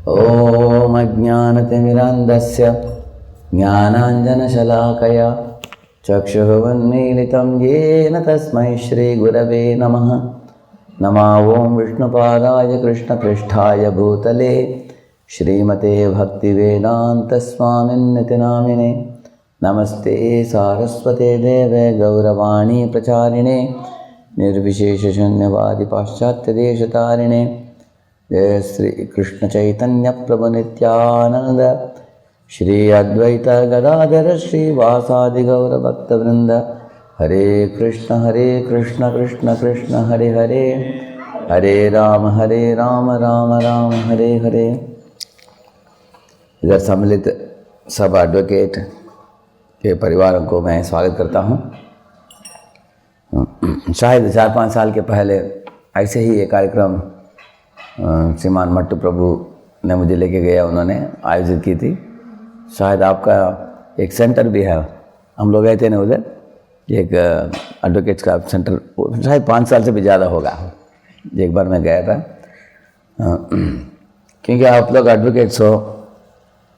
ॐ अज्ञानतिमिरान्धस्य ज्ञानाञ्जनशलाकया चक्षुरुन्मीलितं येन तस्मै श्रीगुरवे नमः। नमो ॐ विष्णुपादाय कृष्णपृष्ठाय भूतले श्रीमते भक्तिवेदान्तस्वामिन्निति नामिने। नमस्ते सारस्वते देवे गौरवाणी प्रचारिणे निर्विशेषशून्यवादि पाश्चात्यदेशतारिणे। जय श्री कृष्ण चैतन्य प्रभु नित्यानंद श्री अद्वैत गदाधर श्रीवासादि गौर भक्तवृंद। हरे कृष्ण कृष्ण कृष्ण हरे हरे, हरे राम राम राम हरे हरे। इधर सम्मिलित सब एडवोकेट के परिवारों को मैं स्वागत करता हूँ। शायद 4-5 साल के पहले ऐसे ही एक कार्यक्रम श्रीमान मट्टू प्रभु ने मुझे लेके गया, उन्होंने आयोजित की थी। शायद आपका एक सेंटर भी है, हम लोग गए थे ना उधर, एक एडवोकेट्स का सेंटर, शायद 5 साल से भी ज़्यादा होगा। एक बार मैं गया था, क्योंकि आप लोग एडवोकेट्स हो,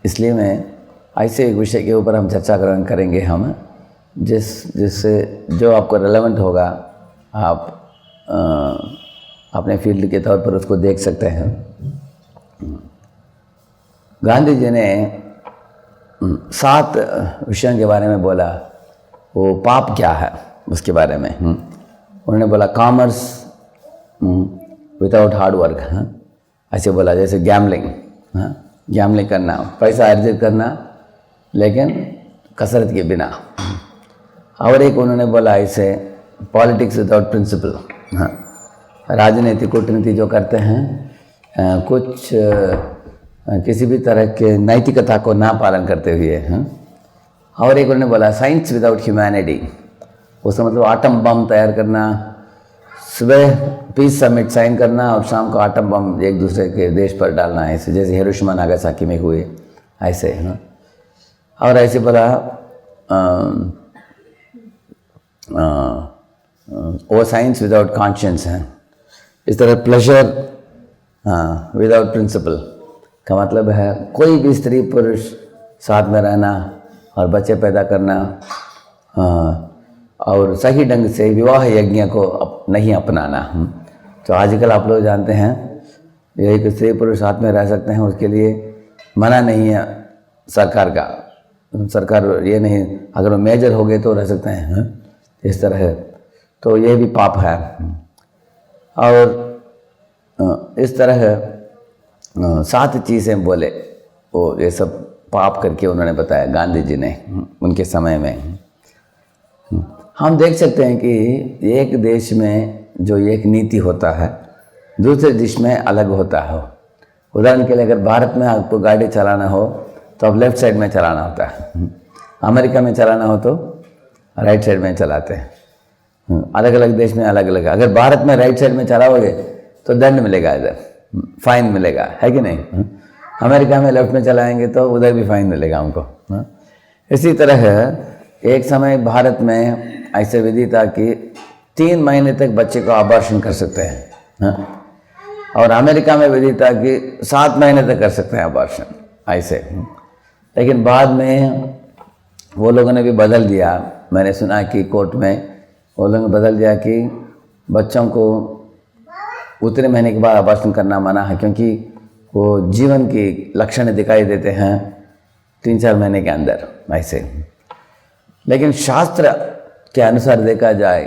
इसलिए मैं ऐसे एक विषय के ऊपर हम चर्चा करेंगे हम, जिससे जो आपको रेलेवेंट होगा आप अपने फील्ड के तौर पर उसको देख सकते हैं। गांधी जी ने 7 विषयों के बारे में बोला। वो पाप क्या है उसके बारे में उन्होंने बोला, कॉमर्स विदाउट हार्ड वर्क, ऐसे बोला। जैसे गैम्बलिंग करना, पैसा अर्जित करना लेकिन कसरत के बिना। और एक उन्होंने बोला ऐसे, पॉलिटिक्स विदाउट प्रिंसिपल, राजनीति कूटनीति जो करते हैं कुछ किसी भी तरह के नैतिकता को ना पालन करते हुए। और एक उन्होंने बोला साइंस विदाउट ह्यूमैनिटी, उसका मतलब आटम बम तैयार करना, सुबह पीस समिट साइन करना और शाम को आटम बम एक दूसरे के देश पर डालना, ऐसे जैसे हिरोशिमा नागासाकी में हुए ऐसे। और ऐसे बोला वो साइंस विदाउट कॉन्शियंस है। इस तरह प्लेजर विदाउट प्रिंसिपल का मतलब है कोई भी स्त्री पुरुष साथ में रहना और बच्चे पैदा करना और सही ढंग से विवाह यज्ञ को नहीं अपनाना। तो आजकल आप लोग जानते हैं एक स्त्री पुरुष साथ में रह सकते हैं, उसके लिए मना नहीं है सरकार का। सरकार ये नहीं, अगर वो मेजर हो गए तो रह सकते हैं, इस तरह है। तो ये भी पाप है। और इस तरह 7 चीज़ें बोले, वो ये सब पाप करके उन्होंने बताया गांधी जी ने उनके समय में। हम देख सकते हैं कि एक देश में जो एक नीति होता है दूसरे देश में अलग होता है। उदाहरण के लिए अगर भारत में आपको गाड़ी चलाना हो तो अब लेफ़्ट साइड में चलाना होता है, अमेरिका में चलाना हो तो राइट साइड में चलाते हैं। अलग अलग देश में अलग अलग। अगर भारत में राइट साइड में चलाओगे तो दंड मिलेगा, इधर फाइन मिलेगा, है कि नहीं। अमेरिका में लेफ्ट में चलाएंगे तो उधर भी फाइन मिलेगा हमको। इसी तरह एक समय भारत में ऐसे विधि था कि 3 महीने तक बच्चे को अबॉर्शन कर सकते हैं, और अमेरिका में विधि था कि 7 महीने तक कर सकते हैं अबॉर्शन ऐसे। लेकिन बाद में वो लोगों ने भी बदल दिया। मैंने सुना कि कोर्ट में वो लोगों ने बदल दिया कि बच्चों को उतने महीने के बाद अबॉर्शन करना मना है, क्योंकि वो जीवन की लक्षण दिखाई देते हैं 3-4 महीने के अंदर ऐसे। लेकिन शास्त्र के अनुसार देखा जाए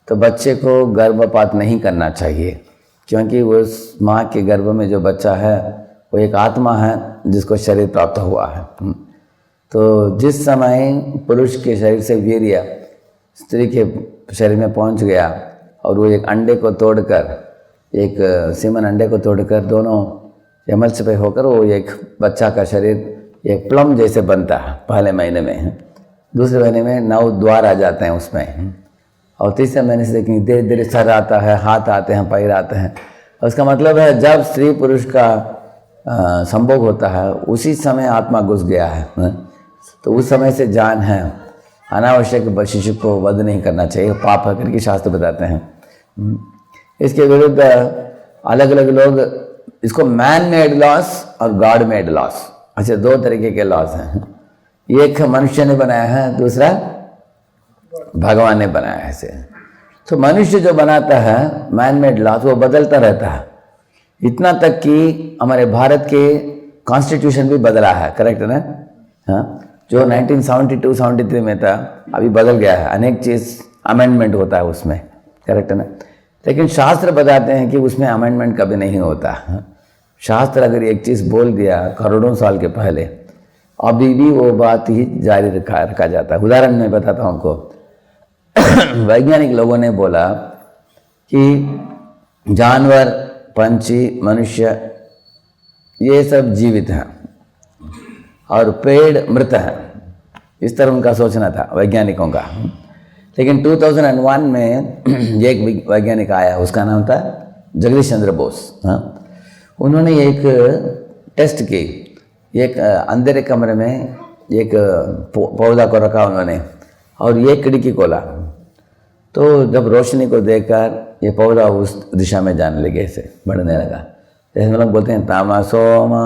तो बच्चे को गर्भपात नहीं करना चाहिए, क्योंकि उस माँ के गर्भ में जो बच्चा है वो एक आत्मा है जिसको शरीर प्राप्त हुआ है। तो जिस समय पुरुष के शरीर से वीर्य स्त्री के शरीर में पहुंच गया और वो एक अंडे को तोड़कर, एक सीमन अंडे को तोड़कर दोनों एमल्सिफाई होकर वो एक बच्चा का शरीर एक प्लम जैसे बनता है पहले महीने में। दूसरे महीने में 9 द्वार आ जाते हैं उसमें, और तीसरे महीने से देखेंगे धीरे धीरे सर आता है, हाथ आते हैं, पैर आते हैं। उसका मतलब है जब स्त्री पुरुष का संभोग होता है उसी समय आत्मा घुस गया है, तो उस समय से जान है। अनावश्यक शिशु को वध नहीं करना चाहिए, पाप है करके शास्त्र बताते हैं। इसके विरुद्ध अलग अलग लोग इसको मैन मेड लॉस और गॉड मेड लॉस, अच्छा दो तरीके के लॉस हैं। एक मनुष्य ने बनाया है, दूसरा भगवान ने बनाया है इसे। तो मनुष्य जो बनाता है मैन मेड लॉस, वो बदलता रहता है, इतना तक कि हमारे भारत के कॉन्स्टिट्यूशन भी बदला है, करेक्ट है ना? हाँ, जो 1972-73 में था अभी बदल गया है, अनेक चीज़ अमेंडमेंट होता है उसमें, करेक्ट है ना? लेकिन शास्त्र बताते हैं कि उसमें अमेंडमेंट कभी नहीं होता। शास्त्र अगर एक चीज़ बोल दिया करोड़ों साल के पहले, अभी भी वो बात ही जारी रखा जाता है। उदाहरण मैं बताता हूँ आपको। वैज्ञानिक लोगों ने बोला कि जानवर, पंछी, मनुष्य ये सब जीवित हैं और पेड़ मृत हैं, इस तरह उनका सोचना था वैज्ञानिकों का। लेकिन 2001 में एक वैज्ञानिक आया, उसका नाम था जगदीश चंद्र बोस। हाँ, उन्होंने एक टेस्ट की, एक अंधेरे कमरे में एक पौधा को रखा उन्होंने और एक खिड़की खोला, तो जब रोशनी को देखकर ये पौधा उस दिशा में जाने लगे, ऐसे बढ़ने लगा। जैसे हम लोग बोलते हैं तामसोमा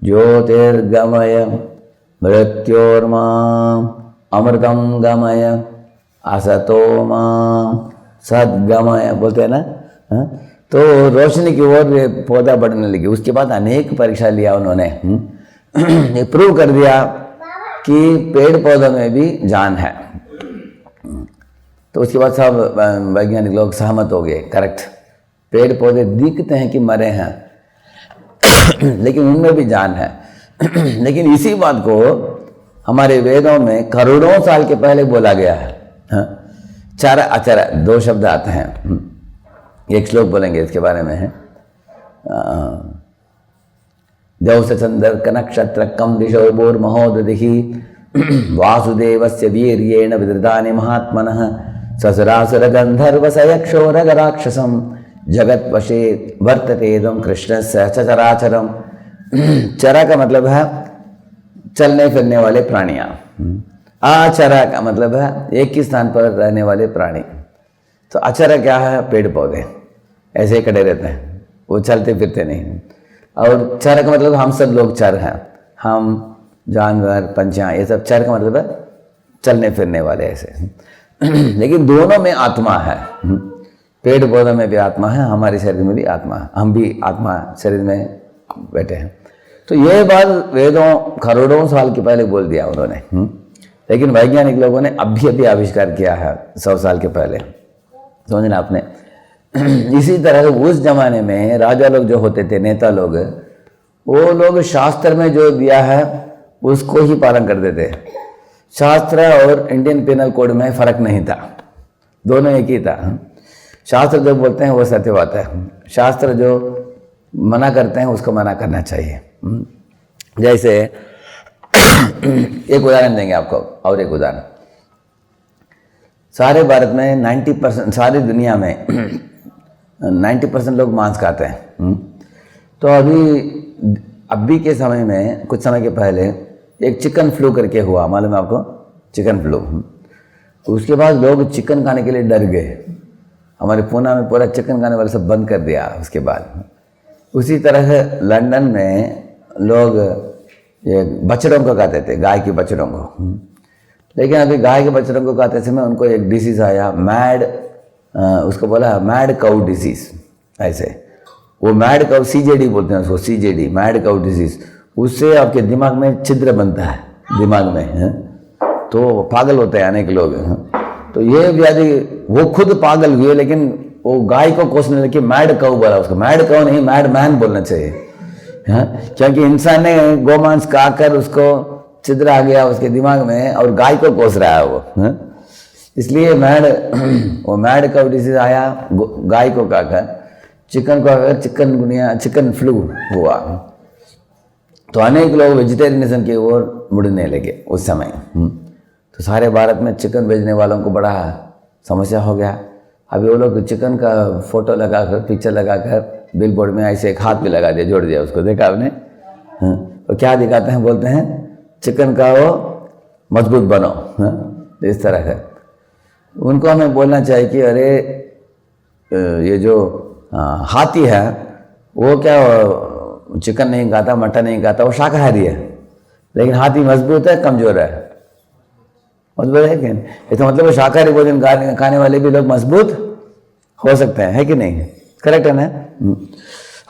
ज्योतिर्गमय मृत्योर्मा अमृतम गमय असतोमा सद्गमय, बोलते हैं ना? हाँ? तो रोशनी की ओर ये पौधा बढ़ने लगी। उसके बाद अनेक परीक्षा लिया उन्होंने, ये प्रूव कर दिया कि पेड़ पौधों में भी जान है। तो उसके बाद सब वैज्ञानिक लोग सहमत हो गए, करेक्ट, पेड़ पौधे दिखते हैं कि मरे हैं लेकिन उनमें भी जान है। लेकिन इसी बात को हमारे वेदों में करोड़ों साल के पहले बोला गया है। हाँ? चारा अचारा दो शब्द आते हैं, एक श्लोक बोलेंगे इसके बारे में है। जौस चंद्र कनक्षत्र कम दिशो बोर्महोदधि वासुदेवस्य वीर्येण विदृतानि महात्मनः ससुरासुर गंधर्व सयक्षो रगराक्षसम जगत वशे वर्तते इदं कृष्णस्य चराचरम। चरा का मतलब है चलने फिरने वाले प्राणियां, आचरा का मतलब है एक ही स्थान पर रहने वाले प्राणी। तो अचरा क्या है? पेड़ पौधे ऐसे ही खड़े रहते हैं, वो चलते फिरते नहीं। और चर का मतलब हम सब लोग चर हैं, हम जानवर पंछियाँ ये सब चर का मतलब है चलने फिरने वाले ऐसे। लेकिन दोनों में आत्मा है, पेड़ पौधों में भी आत्मा है, हमारे शरीर में भी आत्मा है, हम भी आत्मा शरीर में बैठे हैं। तो ये बात वेदों करोड़ों साल के पहले बोल दिया उन्होंने, लेकिन वैज्ञानिक लोगों ने अभी आविष्कार किया है 100 साल के पहले, समझना आपने। इसी तरह उस जमाने में राजा लोग जो होते थे, नेता लोग, वो लोग शास्त्र में जो दिया है उसको ही पालन करते थे। शास्त्र और इंडियन पिनल कोड में फर्क नहीं था, दोनों एक ही था। शास्त्र जो बोलते हैं वो सत्य बात है, शास्त्र जो मना करते हैं उसको मना करना चाहिए। जैसे एक उदाहरण देंगे आपको, और एक उदाहरण। सारे भारत में 90%, सारी दुनिया में 90% लोग मांस खाते हैं। तो अभी के समय में, कुछ समय के पहले एक चिकन फ्लू करके हुआ, मालूम है आपको? Chicken flu. उसके बाद लोग चिकन खाने के लिए डर गए। हमारे पूना में पूरा चिकन खाने वाले सब बंद कर दिया उसके बाद। उसी तरह लंदन में लोग ये बछड़ों को खाते थे, गाय के बछड़ों को। लेकिन अभी गाय के बछड़ों को खाते समय उनको एक डिसीज़ आया, मैड, उसको बोला मैड काउ डिसीज़। ऐसे वो मैड काउ, सीजेडी बोलते हैं उसको, सीजेडी, मैड काउ डिसीज़। उससे आपके दिमाग में छिद्र बनता है दिमाग में, है? तो पागल होते हैं अनेक लोग। तो ये व्याधि, वो खुद पागल हुए, लेकिन वो गाय को कोसने लगे, मैड काउ बोला उसको। मैड काउ नहीं, मैड मैन बोलना चाहिए, है? क्योंकि इंसान ने गोमांस खाकर उसको छिद्र आ गया उसके दिमाग में और गाय को कोस रहा है वो, है? इसलिए वो मैड काउ डिसीज आया गाय को खाकर। चिकन को खाकर चिकनगुनिया, चिकन फ्लू हुआ। तो अनेक लोग वेजिटेरियनिज्म की ओर मुड़ने लगे उस समय। तो सारे भारत में चिकन बेचने वालों को बड़ा समस्या हो गया। अभी वो लोग चिकन का फोटो लगाकर, पिक्चर लगाकर बिल बोर्ड में ऐसे एक हाथ भी लगा दिया, जोड़ दिया उसको, देखा आपने? तो क्या दिखाते हैं? बोलते हैं चिकन का वो मजबूत बनो, इस तरह का। उनको हमें बोलना चाहिए कि अरे ये जो हाथी है वो क्या चिकन नहीं खाता, मटन नहीं खाता, वो शाकाहारी है, लेकिन हाथी मजबूत है कमजोर है, मजबूत है कि नहीं? इसका मतलब वो शाकाहारी भोजन खाने वाले भी लोग मजबूत हो सकते हैं, है कि नहीं? करेक्ट है ना?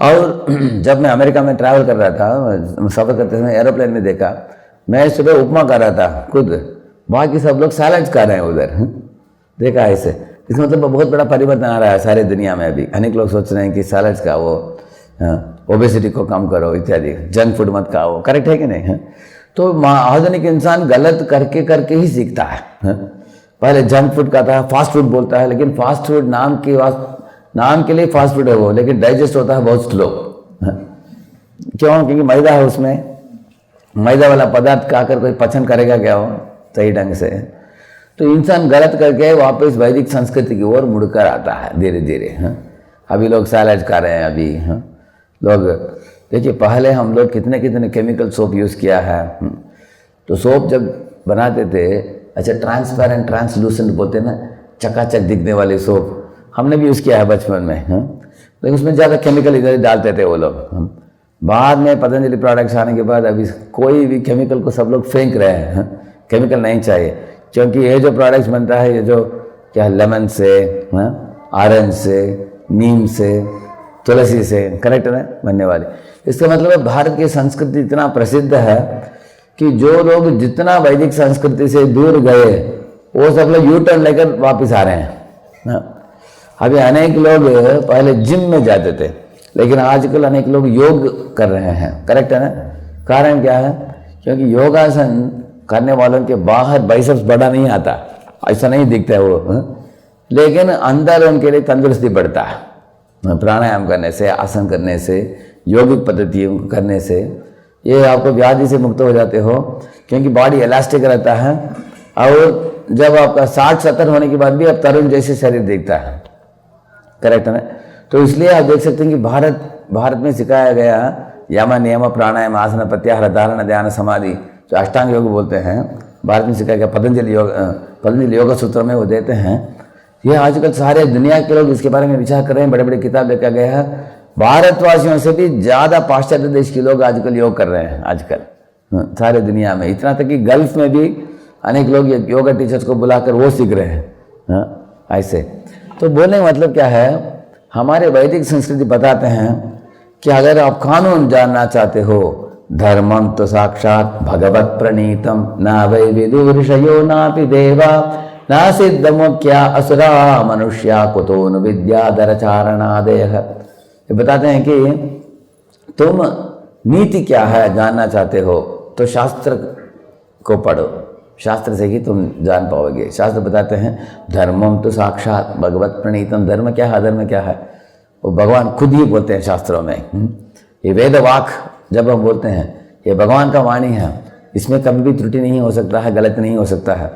और जब मैं अमेरिका में ट्रैवल कर रहा था, सफ़र करते समय एरोप्लेन में देखा, मैं सुबह उपमा खा रहा था खुद, बाकी सब लोग सैलड्स खा रहे हैं उधर, देखा ऐसे। इसका मतलब बहुत बड़ा परिवर्तन आ रहा है सारे दुनिया में। अभी अनेक लोग सोच रहे हैं कि सैलड्स खाओ, ओबेसिटी को कम करो इत्यादि, जंक फूड मत खाओ, करेक्ट है कि नहीं? तो आधुनिक इंसान गलत करके करके ही सीखता है। पहले जंक फूड खाता है, फास्ट फूड बोलता है, लेकिन फास्ट फूड नाम के लिए फास्ट फूड है वो, लेकिन डाइजेस्ट होता है बहुत स्लो। क्यों? क्योंकि मैदा है उसमें, मैदा वाला पदार्थ खाकर कोई पचन करेगा क्या हो सही ढंग से? तो इंसान गलत करके वापस वैदिक संस्कृति की ओर मुड़कर आता है धीरे धीरे। अभी लोग सैलड खा रहे हैं, अभी लोग देखिए, पहले हम लोग कितने कितने केमिकल सोप यूज़ किया है। तो सोप जब बनाते थे, अच्छा ट्रांसपेरेंट ट्रांसलूसेंट बोलते हैं ना, चकाचक दिखने वाले सोप, हमने भी यूज़ किया है बचपन में, लेकिन उसमें ज़्यादा केमिकल इधर डालते थे वो लोग। बाद में पतंजलि प्रोडक्ट्स आने के बाद अभी कोई भी केमिकल को सब लोग फेंक रहे हैं, केमिकल नहीं चाहिए, क्योंकि ये जो प्रोडक्ट्स बनता है, ये जो क्या लेमन से, ऑरेंज से, नीम से, तुलसी से, करेक्ट है बनने वाली। इसका मतलब है भारत की संस्कृति इतना प्रसिद्ध है कि जो लोग जितना वैदिक संस्कृति से दूर गए, वो सब लोग यू टर्न लेकर वापस आ रहे हैं। अभी अनेक लोग पहले जिम में जाते थे, लेकिन आजकल अनेक लोग योग कर रहे हैं, करेक्ट है ना? कारण क्या है? क्योंकि योगासन करने वालों के बाहर बाइसेप्स बड़ा नहीं आता, ऐसा नहीं दिखता है वो, लेकिन अंदर उनके लिए तंदुरुस्ती बढ़ता है। प्राणायाम करने से, आसन करने से, योगिक पद्धतियों करने से ये आपको व्याधि से मुक्त हो जाते हो, क्योंकि बॉडी इलास्टिक रहता है। और जब आपका 60-70 होने के बाद भी आप तरुण जैसे शरीर दिखता है, करेक्ट है ना? तो इसलिए आप देख सकते हैं कि भारत में सिखाया गया यम नियम प्राणायाम आसन प्रत्याहार धारणा ध्यान समाधि, जो अष्टांग योग बोलते हैं, भारत में सिखाया गया पतंजलि योग सूत्र में वो देते हैं। ये आजकल सारे दुनिया के लोग इसके बारे में विचार कर रहे हैं, बड़े बड़े किताब लेकर गए हैं। भारतवासियों से भी ज़्यादा पाश्चात्य देश के लोग आजकल योग कर रहे हैं आजकल सारे दुनिया में, इतना तक कि गल्फ में भी अनेक लोग योगा टीचर्स को बुलाकर वो सीख रहे हैं ऐसे। तो बोलने का मतलब क्या है? हमारे वैदिक संस्कृति बताते हैं कि अगर आप कानून जानना चाहते हो, धर्मम तो साक्षात भगवत प्रणीतम ना वै विदुर्षयो नापि देवा ना सिद्धमुख्या असुरा मनुष्या कुतोन विद्याधरचारणादय। ये बताते हैं कि तुम नीति क्या है जानना चाहते हो तो शास्त्र को पढ़ो, शास्त्र से ही तुम जान पाओगे। शास्त्र बताते हैं धर्मम तो साक्षात भगवत प्रणीतम, धर्म क्या है, अधर्म क्या है, वो भगवान खुद ही बोलते हैं शास्त्रों में। ये वेद वाक जब हम बोलते हैं, ये भगवान का वाणी है, इसमें कभी भी त्रुटि नहीं हो सकता है, गलत नहीं हो सकता है।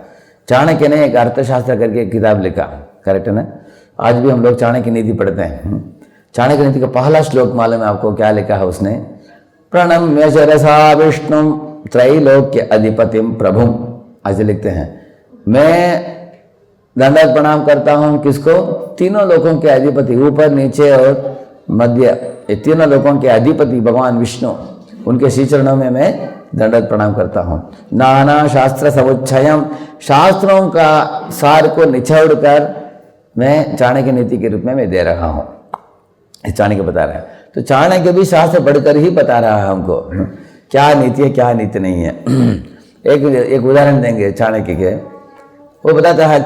चाणक्य ने एक अर्थशास्त्र करके एक किताब लिखा, करेक्ट है ना? आज भी हम लोग चाणक्य नीति पढ़ते हैं। चाणक्य नीति का पहला श्लोक मालूम है आपको क्या लिखा है उसने? प्रणम्य शिरसा विष्णु त्रैलोक्य अधिपतिम प्रभुम, ऐसे लिखते हैं। मैं दंडवत प्रणाम करता हूँ किसको? तीनों लोगों के अधिपति, ऊपर नीचे और मध्य, ये तीनों लोगों के अधिपति भगवान विष्णु, उनके श्री चरणों में मैं दंडवत प्रणाम करता हूँ। नाना शास्त्र समुच्चयम, शास्त्रों का सार को निचोड़ कर मैं चाणक्य नीति के रूप में मैं दे रहा हूँ, चाणक्य बता रहा है। तो चाणक्य भी शास्त्र पढ़कर ही बता रहा है हमको क्या नीति है क्या नीति नहीं है। एक उदाहरण देंगे चाणक्य के। वो बताता है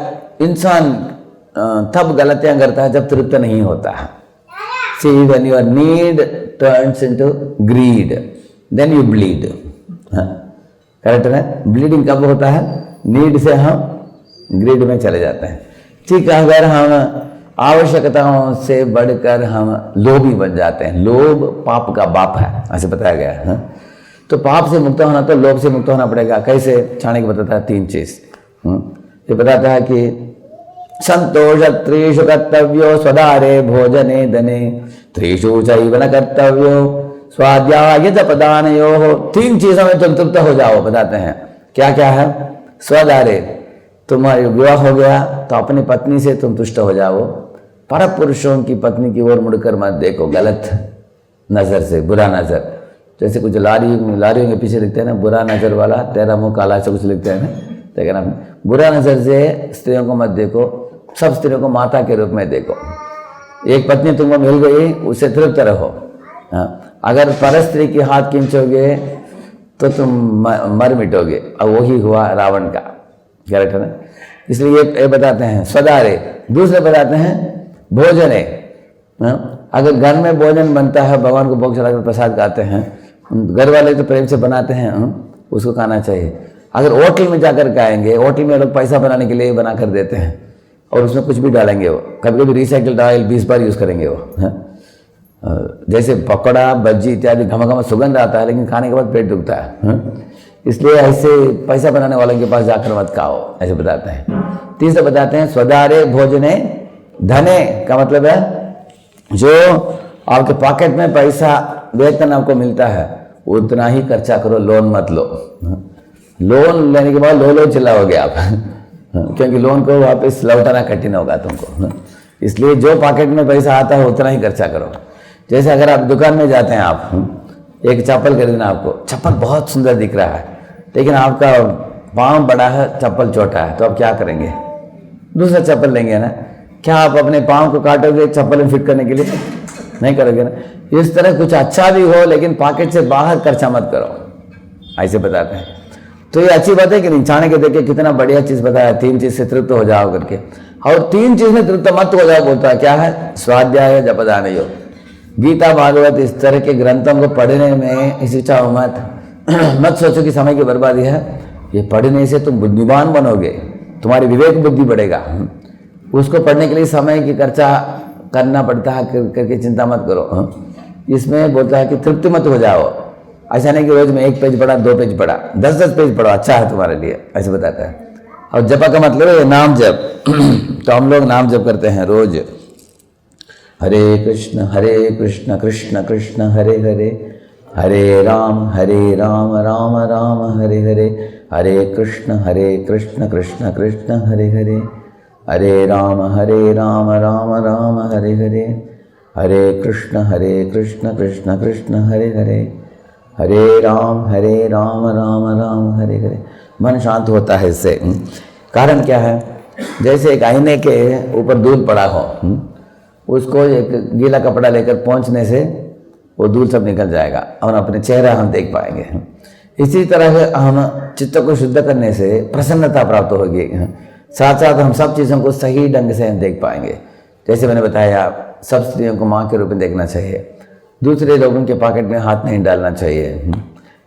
इंसान तब गलतियां करता है जब तृप्त नहीं होता है। See, when your need turns into greed, then you bleed. Correct है? ब्लीडिंग कब होता है? नीड से हम ग्रीड में चले जाते हैं। ठीक है, अगर हम आवश्यकताओं से बढ़कर हम लोभी बन जाते हैं, लोभ पाप का बाप है ऐसे बताया गया है। तो पाप से मुक्त होना तो लोभ से मुक्त होना पड़ेगा। कैसे? चाणक्य बताता है 3 चीज। ये बताता है कि संतोष त्रिषु कर्तव्यो स्वदारे भोजने धने त्रिषु चैव न कर्तव्यो स्वाध्याय जपदानयोः। 3 चीजों में तुम तृप्त हो जाओ, बताते हैं। क्या क्या है? स्वदारे, तुम्हारा विवाह हो गया तो अपनी पत्नी से तुम तुष्ट हो जाओ, पर पुरुषों की पत्नी की ओर मुड़कर मत देखो, गलत। नज़र से, बुरा नज़र। जैसे कुछ लारियों के पीछे लिखते हैं ना, बुरा नज़र वाला तेरा मुंह काला, से कुछ लिखते हैं ना, देखा ना। बुरा नज़र से स्त्रियों को मत देखो, सब स्त्रियों को माता के रूप में देखो। एक पत्नी तुमको मिल गई, उससे तृप्त रहो। हाँ, अगर पर स्त्री की हाथ खींचोगे तो तुम मर मिटोगे, और वही हुआ रावण का कैरेक्टर है। इसलिए ये बताते हैं स्वदारे। दूसरे बताते हैं भोजने। अगर घर में भोजन बनता है, भगवान को भोग चलाकर प्रसाद खाते हैं, घर वाले तो प्रेम से बनाते हैं, उसको खाना चाहिए। अगर होटल में जाकर खाएंगे, होटल में लोग पैसा बनाने के लिए बना कर देते हैं और उसमें कुछ भी डालेंगे, वो कभी कभी रिसाइकिल्ड ऑयल 20 बार यूज़ करेंगे वो। जैसे पकौड़ा, भज्जी इत्यादि घमा सुगंध आता है, लेकिन खाने के बाद पेट दुखता है। इसलिए ऐसे पैसा बनाने वालों के पास जाकर मत खाओ, ऐसे बताते हैं। तीसरा बताते हैं स्वदारे भोजने धने, का मतलब है जो आपके पॉकेट में पैसा वेतन आपको मिलता है उतना ही खर्चा करो, लोन मत लो। लोन लेने के बाद लो चिल्लाओगे आप, क्योंकि लोन को वापस लौटाना कठिन होगा तुमको। इसलिए जो पॉकेट में पैसा आता है उतना ही खर्चा करो। जैसे अगर आप दुकान में जाते हैं, आप एक चप्पल खरीदना, आपको चप्पल बहुत सुंदर दिख रहा है, लेकिन आपका पाँव बड़ा है, चप्पल छोटा है, तो आप क्या करेंगे? दूसरा चप्पल लेंगे ना। क्या आप अपने पाँव को काटोगे चप्पल में फिट करने के लिए? नहीं करोगे ना। इस तरह कुछ अच्छा भी हो लेकिन पॉकेट से बाहर खर्चा मत करो, ऐसे बताते हैं। तो ये अच्छी बात है कि नहीं? चाणक्य देखिए कितना बढ़िया चीज़ बताया, 3 चीज़ से तृप्त हो जाओ करके। और 3 चीज़ में तृप्त मत हो जाओ बोलता है, क्या है? स्वाध्याय, जपदान, योग। गीता, भागवत इस तरह के ग्रंथों को पढ़ने में हिचकिचाओ मत। मत सोचो कि समय की बर्बादी है। ये पढ़ने से तुम बुद्धिमान बनोगे, तुम्हारी विवेक बुद्धि बढ़ेगा। उसको पढ़ने के लिए समय की खर्चा करना पड़ता है करके चिंता मत करो। इसमें बोलता है कि तृप्ति मत हो जाओ। ऐसा नहीं कि रोज में 1 पेज पढ़ा, 2 पेज पढ़ा, 10 पेज पढ़ो, अच्छा है तुम्हारे लिए, ऐसे बताता है। और जपा का मतलब है नाम जप। तो हम लोग नाम जप करते हैं रोज, हरे कृष्ण कृष्ण कृष्ण हरे हरे, हरे राम राम राम हरे हरे, हरे कृष्ण कृष्ण कृष्ण हरे हरे, हरे राम राम राम हरे हरे, हरे कृष्ण कृष्ण कृष्ण हरे हरे, हरे राम राम राम हरे हरे। मन शांत होता है इससे। कारण क्या है? जैसे एक आईने के ऊपर धूल पड़ा हो, उसको एक गीला कपड़ा लेकर पहुंचने से वो धूल सब निकल जाएगा और अपने चेहरा हम देख पाएंगे। इसी तरह हम चित्त को शुद्ध करने से प्रसन्नता प्राप्त होगी, साथ साथ हम सब चीज़ों को सही ढंग से हम देख पाएंगे। जैसे मैंने बताया, सब स्त्रियों को माँ के रूप में देखना चाहिए, दूसरे लोगों के पॉकेट में हाथ नहीं डालना चाहिए,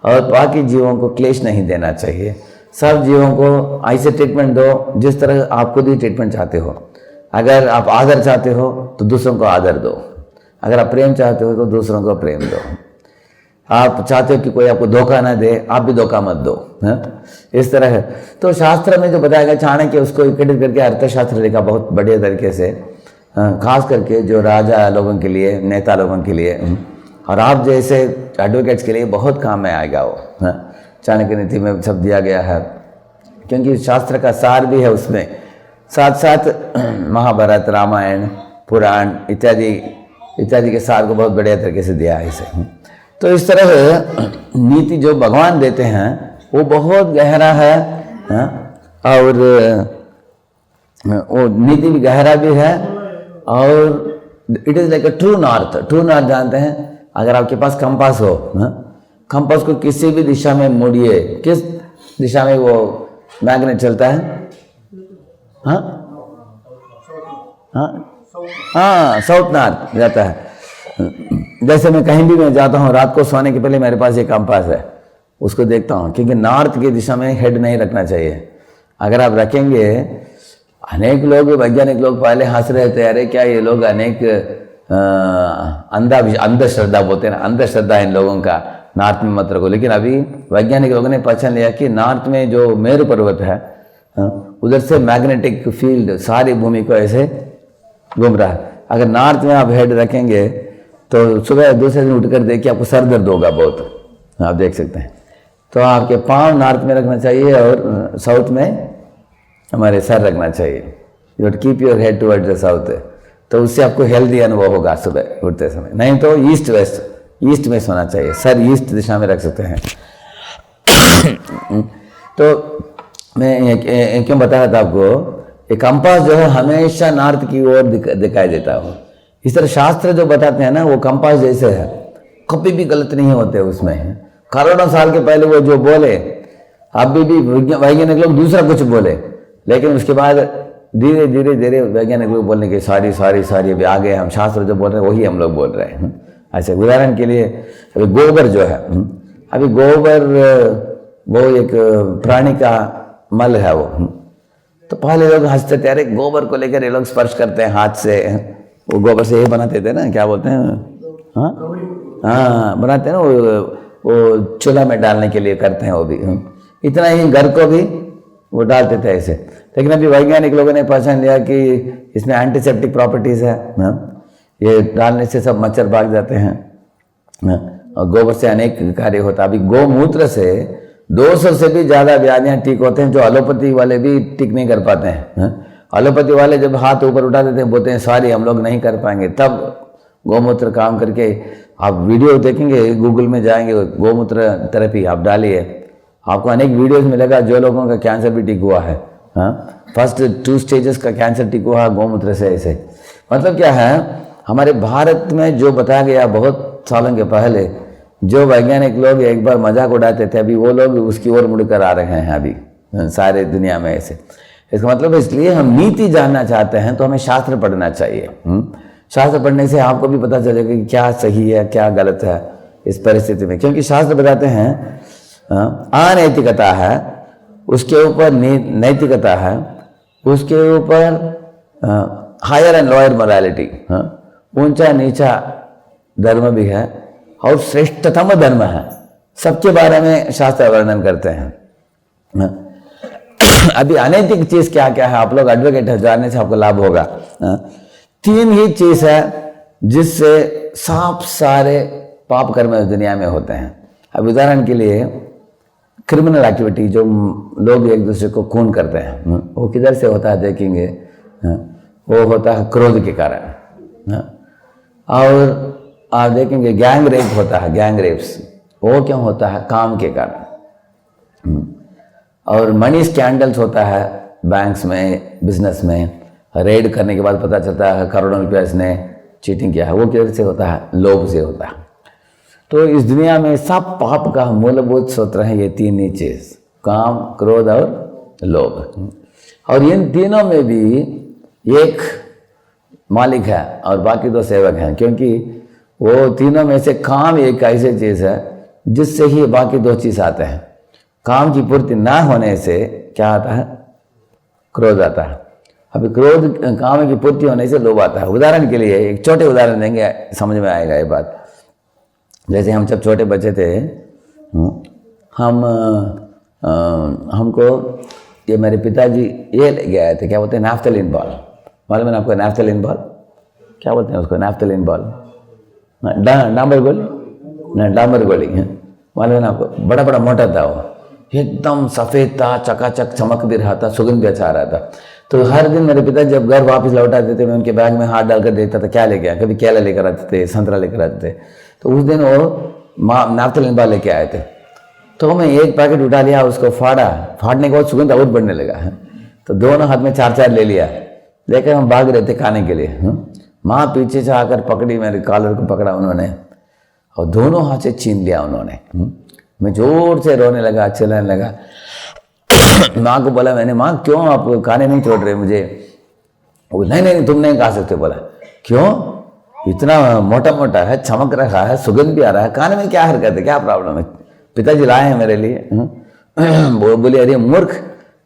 और बाकी जीवों को क्लेश नहीं देना चाहिए। सब जीवों को ऐसे ट्रीटमेंट दो जिस तरह आप खुद ही ट्रीटमेंट चाहते हो। अगर आप आदर चाहते हो तो दूसरों को आदर दो, अगर आप प्रेम चाहते हो तो दूसरों को प्रेम दो। आप चाहते हो कि कोई आपको धोखा ना दे, आप भी धोखा मत दो, है? इस तरह है। तो शास्त्र में जो बताया गया, चाणक्य उसको इकट्ठित करके अर्थशास्त्र लिखा बहुत बढ़िया तरीके से, खास करके जो राजा लोगों के लिए, नेता लोगों के लिए, और आप जैसे एडवोकेट्स के लिए बहुत काम में आएगा वो। चाणक्य नीति में सब दिया गया है, क्योंकि शास्त्र का सार भी है उसमें, साथ साथ महाभारत, रामायण, पुराण इत्यादि के सार को बहुत बढ़िया तरीके से दिया है इसे। तो इस तरह नीति जो भगवान देते हैं वो बहुत गहरा है, और वो नीति भी गहरा भी है, और it is like a true north. True north जानते हैं? अगर आपके पास कंपास हो, कंपास को किसी भी दिशा में मोड़िए, किस दिशा में वो मैग्नेट चलता है? हाँ, साउथ नॉर्थ जाता है। जैसे मैं कहीं भी मैं जाता हूँ, रात को सोने के पहले मेरे पास ये कंपास है, उसको देखता हूँ, क्योंकि नॉर्थ की दिशा में हेड नहीं रखना चाहिए। अगर आप रखेंगे, अनेक लोग, वैज्ञानिक लोग पहले हंस रहे थे, अरे क्या ये लोग अनेक अंधश्रद्धा बोलते हैं ना, अंधश्रद्धा इन लोगों का, नॉर्थ में मत रखो। लेकिन अभी वैज्ञानिक लोगों ने पहचान लिया कि नॉर्थ में जो मेरू पर्वत है, उधर से मैग्नेटिक फील्ड सारी भूमि को ऐसे घूम रहा है। अगर नॉर्थ में आप हेड रखेंगे तो सुबह दूसरे दिन उठकर देखिए आपको सर दर्द होगा बहुत, आप देख सकते हैं। तो आपके पाँव नॉर्थ में रखना चाहिए और साउथ में हमारे सर रखना चाहिए। You have to keep your head towards the south, तो उससे आपको हेल्दी अनुभव होगा सुबह उठते समय। नहीं तो ईस्ट वेस्ट ईस्ट में सोना चाहिए, सर ईस्ट दिशा में रख सकते हैं। तो मैं ये क्यों बता रहा था आपको, ये कंपास जो है हमेशा नॉर्थ की ओर दिखाई देता है। इस तरह शास्त्र जो बताते हैं ना, वो कंपास जैसे है, कभी भी गलत नहीं होते उसमें। करोड़ों साल के पहले वो जो बोले, अभी भी वैज्ञानिक लोग दूसरा कुछ बोले, लेकिन उसके बाद धीरे धीरे धीरे वैज्ञानिक लोग बोलने के सारी अभी आगे हम शास्त्र जो बोल रहे हैं वही हम लोग बोल रहे हैं। ऐसे उदाहरण के लिए अभी गोबर जो है, अभी गोबर वो एक प्राणी का मल है वो, तो पहले लोग हंसते थे, अरे गोबर को लेकर ये लोग स्पर्श करते हैं हाथ से, वो गोबर से ये बनाते थे ना, क्या बोलते हैं, हाँ बनाते हैं ना, वो चूल्हा में डालने के लिए करते हैं वो भी। इतना ही घर को भी वो डालते थे ऐसे। लेकिन अभी वैज्ञानिक लोगों ने पहचान लिया कि इसमें एंटीसेप्टिक प्रॉपर्टीज है, ये डालने से सब मच्छर भाग जाते हैं, और गोबर से अनेक कार्य होता है। अभी गौमूत्र से 200 से भी ज़्यादा बीमारियाँ ठीक होते हैं, जो एलोपैथी वाले भी ठीक नहीं कर पाते हैं। एलोपैथी वाले जब हाथ ऊपर उठा देते हैं, बोलते हैं सारी हम लोग नहीं कर पाएंगे, तब गौमूत्र काम करके, आप वीडियो देखेंगे, गूगल में जाएंगे, गौमूत्र थेरेपी आप डालिए, आपको अनेक वीडियोस मिलेगा जो लोगों का कैंसर भी ठीक हुआ है। फर्स्ट 2 स्टेजेस का कैंसर ठीक हुआ गौमूत्र से ऐसे। मतलब क्या है, हमारे भारत में जो बताया गया बहुत सालों के पहले, जो वैज्ञानिक लोग एक बार मजाक उड़ाते थे, अभी वो लोग उसकी ओर मुड़कर आ रहे हैं अभी सारे दुनिया में ऐसे। इसका मतलब इसलिए हम नीति जानना चाहते हैं तो हमें शास्त्र पढ़ना चाहिए। शास्त्र पढ़ने से आपको भी पता चलेगा कि क्या सही है क्या गलत है इस परिस्थिति में, क्योंकि शास्त्र बताते हैं अनैतिकता है, उसके ऊपर नैतिकता है, उसके ऊपर हायर एंड लोअर मोरालिटी, ऊंचा नीचा धर्म भी है, और श्रेष्ठतम धर्म है, सबके बारे में शास्त्र वर्णन करते हैं। अभी अनैतिक चीज क्या क्या है, आप लोग एडवोकेट है, जानने से आपको लाभ होगा। 3 ही चीज है जिससे साफ सारे पाप कर्म इस दुनिया में होते हैं। अब उदाहरण के लिए क्रिमिनल एक्टिविटी, जो लोग एक दूसरे को खून करते हैं, वो किधर से होता है देखेंगे, वो होता है क्रोध के कारण। और आप देखेंगे गैंग रेप होता है, गैंग रेप्स, वो क्यों होता है, काम के कारण। और मनी स्कैंडल्स होता है बैंक्स में, बिजनेस में, रेड करने के बाद पता चलता है करोड़ों रुपया इसने चीटिंग किया है, वो किधर से होता है, लोभ से होता है। तो इस दुनिया में सब पाप का मूलभूत सूत्र है ये 3 ही चीज, काम, क्रोध और लोभ। और इन तीनों में भी एक मालिक है और बाकी 2 सेवक हैं, क्योंकि वो तीनों में से काम एक ऐसी चीज है जिससे ही बाकी 2 चीज आते हैं। काम की पूर्ति ना होने से क्या आता है, क्रोध आता है। अभी क्रोध, काम की पूर्ति होने से लोभ आता है। उदाहरण के लिए एक छोटे उदाहरण देंगे, समझ में आएगा ये बात। जैसे हम जब छोटे बच्चे थे, हमको ये मेरे पिताजी ये ले गए थे, क्या बोलते हैं, नैफ्थलीन बॉल, मालूम है आपको नैफ्थलीन बॉल, क्या बोलते हैं उसको, नैफ्थलीन बॉल, डांबर गोली, नहीं डांबर गोली, मालूम है ना आपको, बड़ा बड़ा मोटा था वो, एकदम सफ़ेद था, चकाचक चमक भी रहा था, सुगंध भी अच्छा आ रहा था। तो हर दिन मेरे पिता जब घर वापस लौटाते थे, मैं उनके बैग में हाथ डालकर देखता था क्या लेके आए, कभी केला लेकर आते थे, संतरा लेकर आते थे। तो उस दिन वो नैफ्थलीन बॉल लेके आए थे, तो मैं एक पैकेट उठा लिया, उसको फाड़ने के बाद सुगंध और बढ़ने लगा है। तो दोनों हाथ में 4-4 ले लिया, लेकर हम भाग रहे थे खाने के लिए। माँ पीछे से आकर पकड़ी, मेरे कॉलर को पकड़ा उन्होंने और दोनों हाथ से छीन लिया उन्होंने। मैं जोर से रोने लगा, चिल्लाने लगा। माँ को बोला मैंने, माँ क्यों आप खाने नहीं छोड़ रहे मुझे? वो नहीं तुम नहीं खा सकते। बोला क्यों? इतना मोटा मोटा है, चमक रहा है, सुगंध भी आ रहा है, खाने में क्या हरकत है, क्या प्रॉब्लम है? पिताजी लाए हैं मेरे लिए। वो बोले अरे मूर्ख,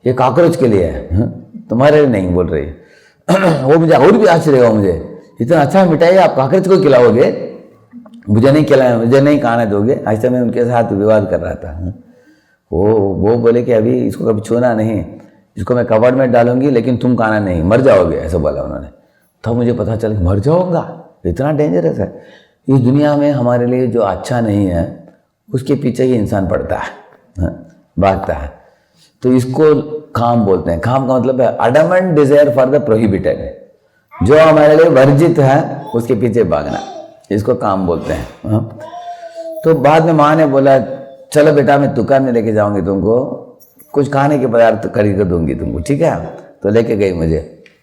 ये कॉकरोच के लिए है, तुम्हारे लिए नहीं बोल रही। वो मुझे और भी आश्चर्य हुआ, मुझे इतना अच्छा मिठाई आप कॉकरोच को खिलाओगे, मुझे नहीं खिलाए, मुझे नहीं खाने दोगे? ऐसा मैं उनके साथ विवाद कर रहा था। वो बोले कि अभी इसको कभी छूना नहीं, इसको मैं कवर्ड में डालूंगी, लेकिन तुम खाना नहीं, मर जाओगे, ऐसा बोला उन्होंने। तब मुझे पता चला मर जाऊंगा, इतना डेंजरस है। इस दुनिया में हमारे लिए जो अच्छा नहीं है उसके पीछे ही इंसान पड़ता है, भागता है। तो इसको काम बोलते हैं। काम का मतलब है अडमेंट डिजायर फॉर द प्रोहिबिटेड, जो हमारे लिए वर्जित है उसके पीछे भागना, इसको काम बोलते हैं। तो बाद में माँ ने बोला चलो बेटा मैं दुकान में लेके जाऊंगी तुमको, कुछ खाने के पदार्थ खरीद कर दूंगी तुमको, ठीक है। तो लेके गई मुझे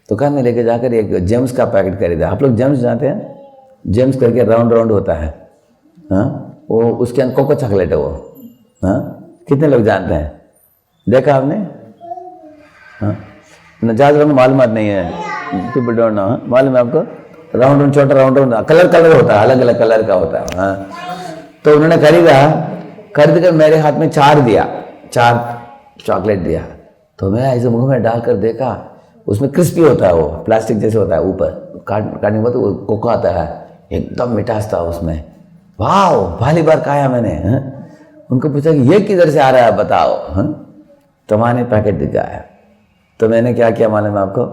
दुकान में, लेके जाकर एक जेम्स का पैकेट खरीदा। आप लोग जेम्स जानते हैं? जेम्स करके राउंड राउंड होता है, हाँ, वो उसके अंदर कोको चॉकलेट है वो, हाँ, कितने लोग जानते हैं? देखा आपने? हाँ, ज़्यादा लोगों को मालूम नहीं है, पीपल डोंट नो। मालूम है आपको? राउंड राउंड, छोटा राउंड राउंड, कलर कलर होता है, अलग अलग कलर का होता है, हाँ। तो उन्होंने खरीद कर मेरे हाथ में 4 दिया, 4 चॉकलेट दिया। तो मैं ऐसे मुंह में डालकर देखा, उसमें क्रिस्पी होता है, वो प्लास्टिक जैसे होता है, ऊपर काटने के बाद वो कोको आता है, एकदम मिठास था उसमें। वाह, पहली बार खाया मैंने, हाँ? उनको पूछा कि ये किधर से आ रहा है बताओ, हाँ? तो माँ ने पैकेट दिखाया। तो मैंने क्या किया मालूम है आपको?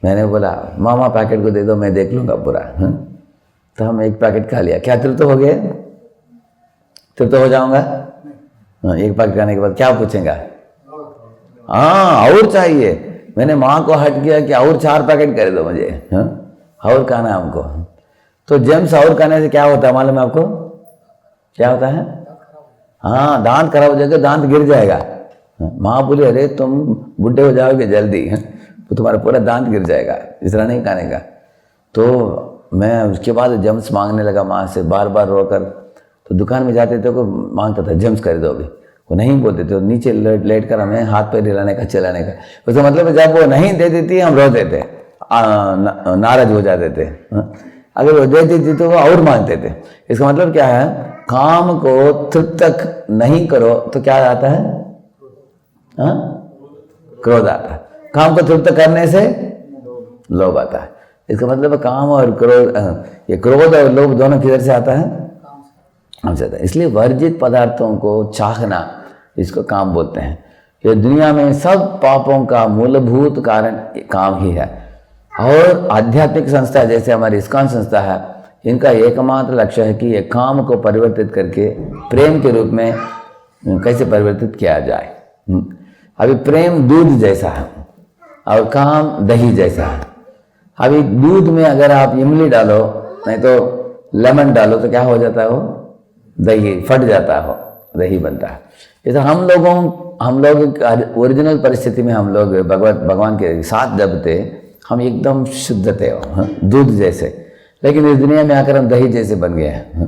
मैंने बोला मामा पैकेट को दे दो, मैं देख लूँगा पूरा, हाँ? तो हम एक पैकेट खा लिया। क्या तृप्त हो गए? तृप्त हो जाऊँगा? हाँ, एक पैकेट खाने के बाद क्या पूछेगा? हाँ, और चाहिए। मैंने माँ को हट किया कि और 4 पैकेट कर दो मुझे, हाँ? और खाना हमको। तो जेम्स और खाने से क्या होता है मालूम है आपको? क्या होता है? हाँ, दांत खराब हो जाएगा, दांत गिर जाएगा। माँ बोली अरे तुम बुढ़े हो जाओगे जल्दी, तो तुम्हारा पूरा दांत गिर जाएगा, इस तरह नहीं खाने का। तो मैं उसके बाद जेम्स मांगने लगा माँ से, बार बार रोकर। तो दुकान में जाते थे को मांगता था जेम्स खरीदोगे, वो नहीं बोलते थे, नीचे लेट कर हमें हाथ पैर हिलाने का, चलाने का। उसका मतलब जब वो नहीं दे देती हम रोते थे, नाराज हो जाते थे। अगर वो दे देती तो वो और मांगते थे। इसका मतलब क्या है? काम को तृप्त नहीं करो तो क्या आता है? हाँ, क्रोध आता है। काम को तृप्त करने से लोभ आता है। इसका मतलब काम और क्रोध, ये क्रोध और लोभ दोनों किधर से आता है? हमसे आता है। इसलिए वर्जित पदार्थों को चाहना, इसको काम बोलते हैं। ये दुनिया में सब पापों का मूलभूत कारण काम ही है। और आध्यात्मिक संस्था जैसे हमारी इस्कॉन संस्था है, इनका एकमात्र लक्ष्य है कि ये काम को परिवर्तित करके प्रेम के रूप में कैसे परिवर्तित किया जाए। अभी प्रेम दूध जैसा है और काम दही जैसा है। अभी दूध में अगर आप इमली डालो, नहीं तो लेमन डालो, तो क्या हो जाता है? वो दही फट जाता है, दही बनता है। जैसे हम लोग ओरिजिनल परिस्थिति में हम लोग भगवान के साथ जब थे, हम एकदम शुद्ध थे, दूध जैसे। लेकिन इस दुनिया में आकर हम दही जैसे बन गए हैं,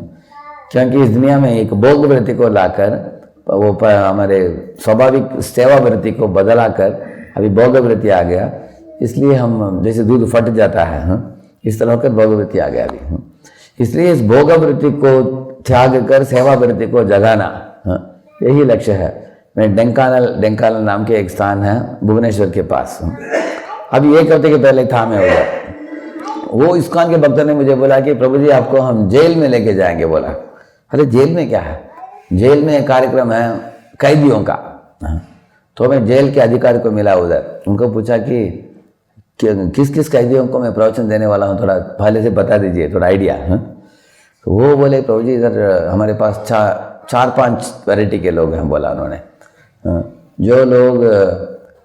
क्योंकि इस दुनिया में एक भोग वृत्ति को लाकर, वो हमारे स्वाभाविक सेवा वृत्ति को बदलाकर अभी भोग वृत्ति आ गया। इसलिए हम जैसे दूध फट जाता है, इस तरह कर भोग वृत्ति आ गया अभी। इसलिए इस भोग वृत्ति को त्याग कर सेवा वृत्ति को जगाना, यही लक्ष्य है। मैं डेंकानल नाम के एक स्थान है भुवनेश्वर के पास, अभी 1 हफ्ते के पहले था मैं उधर। वो इस्कॉन के भक्तों ने मुझे बोला कि प्रभु जी आपको हम जेल में लेके जाएंगे। बोला अरे जेल में क्या है? जेल में एक कार्यक्रम है कैदियों का। तो मैं जेल के अधिकारी को मिला उधर, उनको पूछा कि किस किस कैदियों को मैं प्रवचन देने वाला हूँ, थोड़ा पहले से बता दीजिए, थोड़ा आइडिया। तो वो बोले प्रभु जी इधर हमारे पास 4-5 वैरायटी के लोग हैं। बोला उन्होंने, जो लोग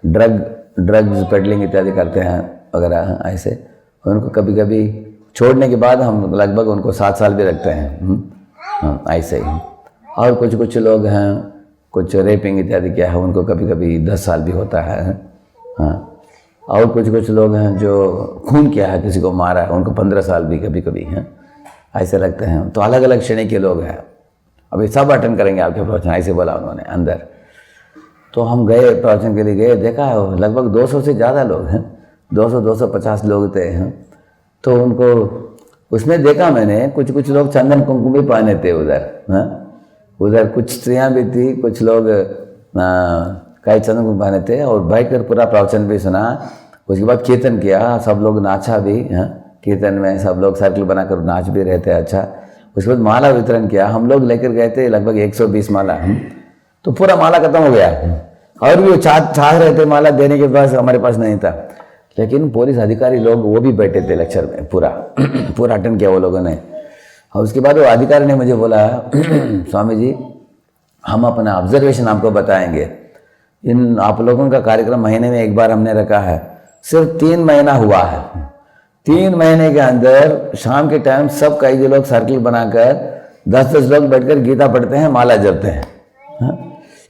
ड्रग्स पेडलिंग इत्यादि करते हैं वगैरह, ऐसे उनको कभी कभी छोड़ने के बाद हम लगभग उनको 7 साल भी रखते हैं, ऐसे ही। और कुछ लोग हैं, कुछ रेपिंग इत्यादि किया है, उनको कभी कभी 10 साल भी होता है, हाँ। और कुछ लोग हैं जो खून किया है, किसी को मारा है, उनको 15 साल भी कभी कभी हैं, ऐसे लगते हैं। तो अलग अलग श्रेणी के लोग हैं। अभी सब अटेंड करेंगे आपके प्रवचन, ऐसे बोला उन्होंने अंदर। तो हम गए प्रवचन के लिए गए, देखा लगभग 200 से ज़्यादा लोग हैं, 200-250 लोग थे। तो उनको उसमें देखा मैंने, कुछ लोग चंदन कुमकुम भी पहने थे उधर, उधर कुछ स्त्रियाँ भी थी, कुछ लोग कई चंदन कुमकुम पहने थे, और बैठकर पूरा प्रवचन भी सुना। उसके बाद कीर्तन किया, सब लोग नाचा भी, कीर्तन में सब लोग सर्कल बनाकर नाच भी रहे थे। अच्छा, उसके बाद माला वितरण किया, हम लोग लेकर गए थे लगभग 120 माला। तो पूरा माला खत्म हो गया, और भी वो चाह रहे थे माला देने के पास, हमारे पास नहीं था। लेकिन पुलिस अधिकारी लोग वो भी बैठे थे लेक्चर में, पूरा अटेंड किया वो लोगों ने। और उसके बाद वो अधिकारी ने मुझे बोला स्वामी जी हम अपना ऑब्जर्वेशन आपको बताएंगे। इन आप लोगों का कार्यक्रम महीने में 1 बार हमने रखा है, सिर्फ 3 महीना हुआ है। 3 महीने के अंदर शाम के टाइम सब कैदी लोग सर्किल बनाकर 10-10 लोग बैठकर गीता पढ़ते हैं, माला जपते हैं। हाँ?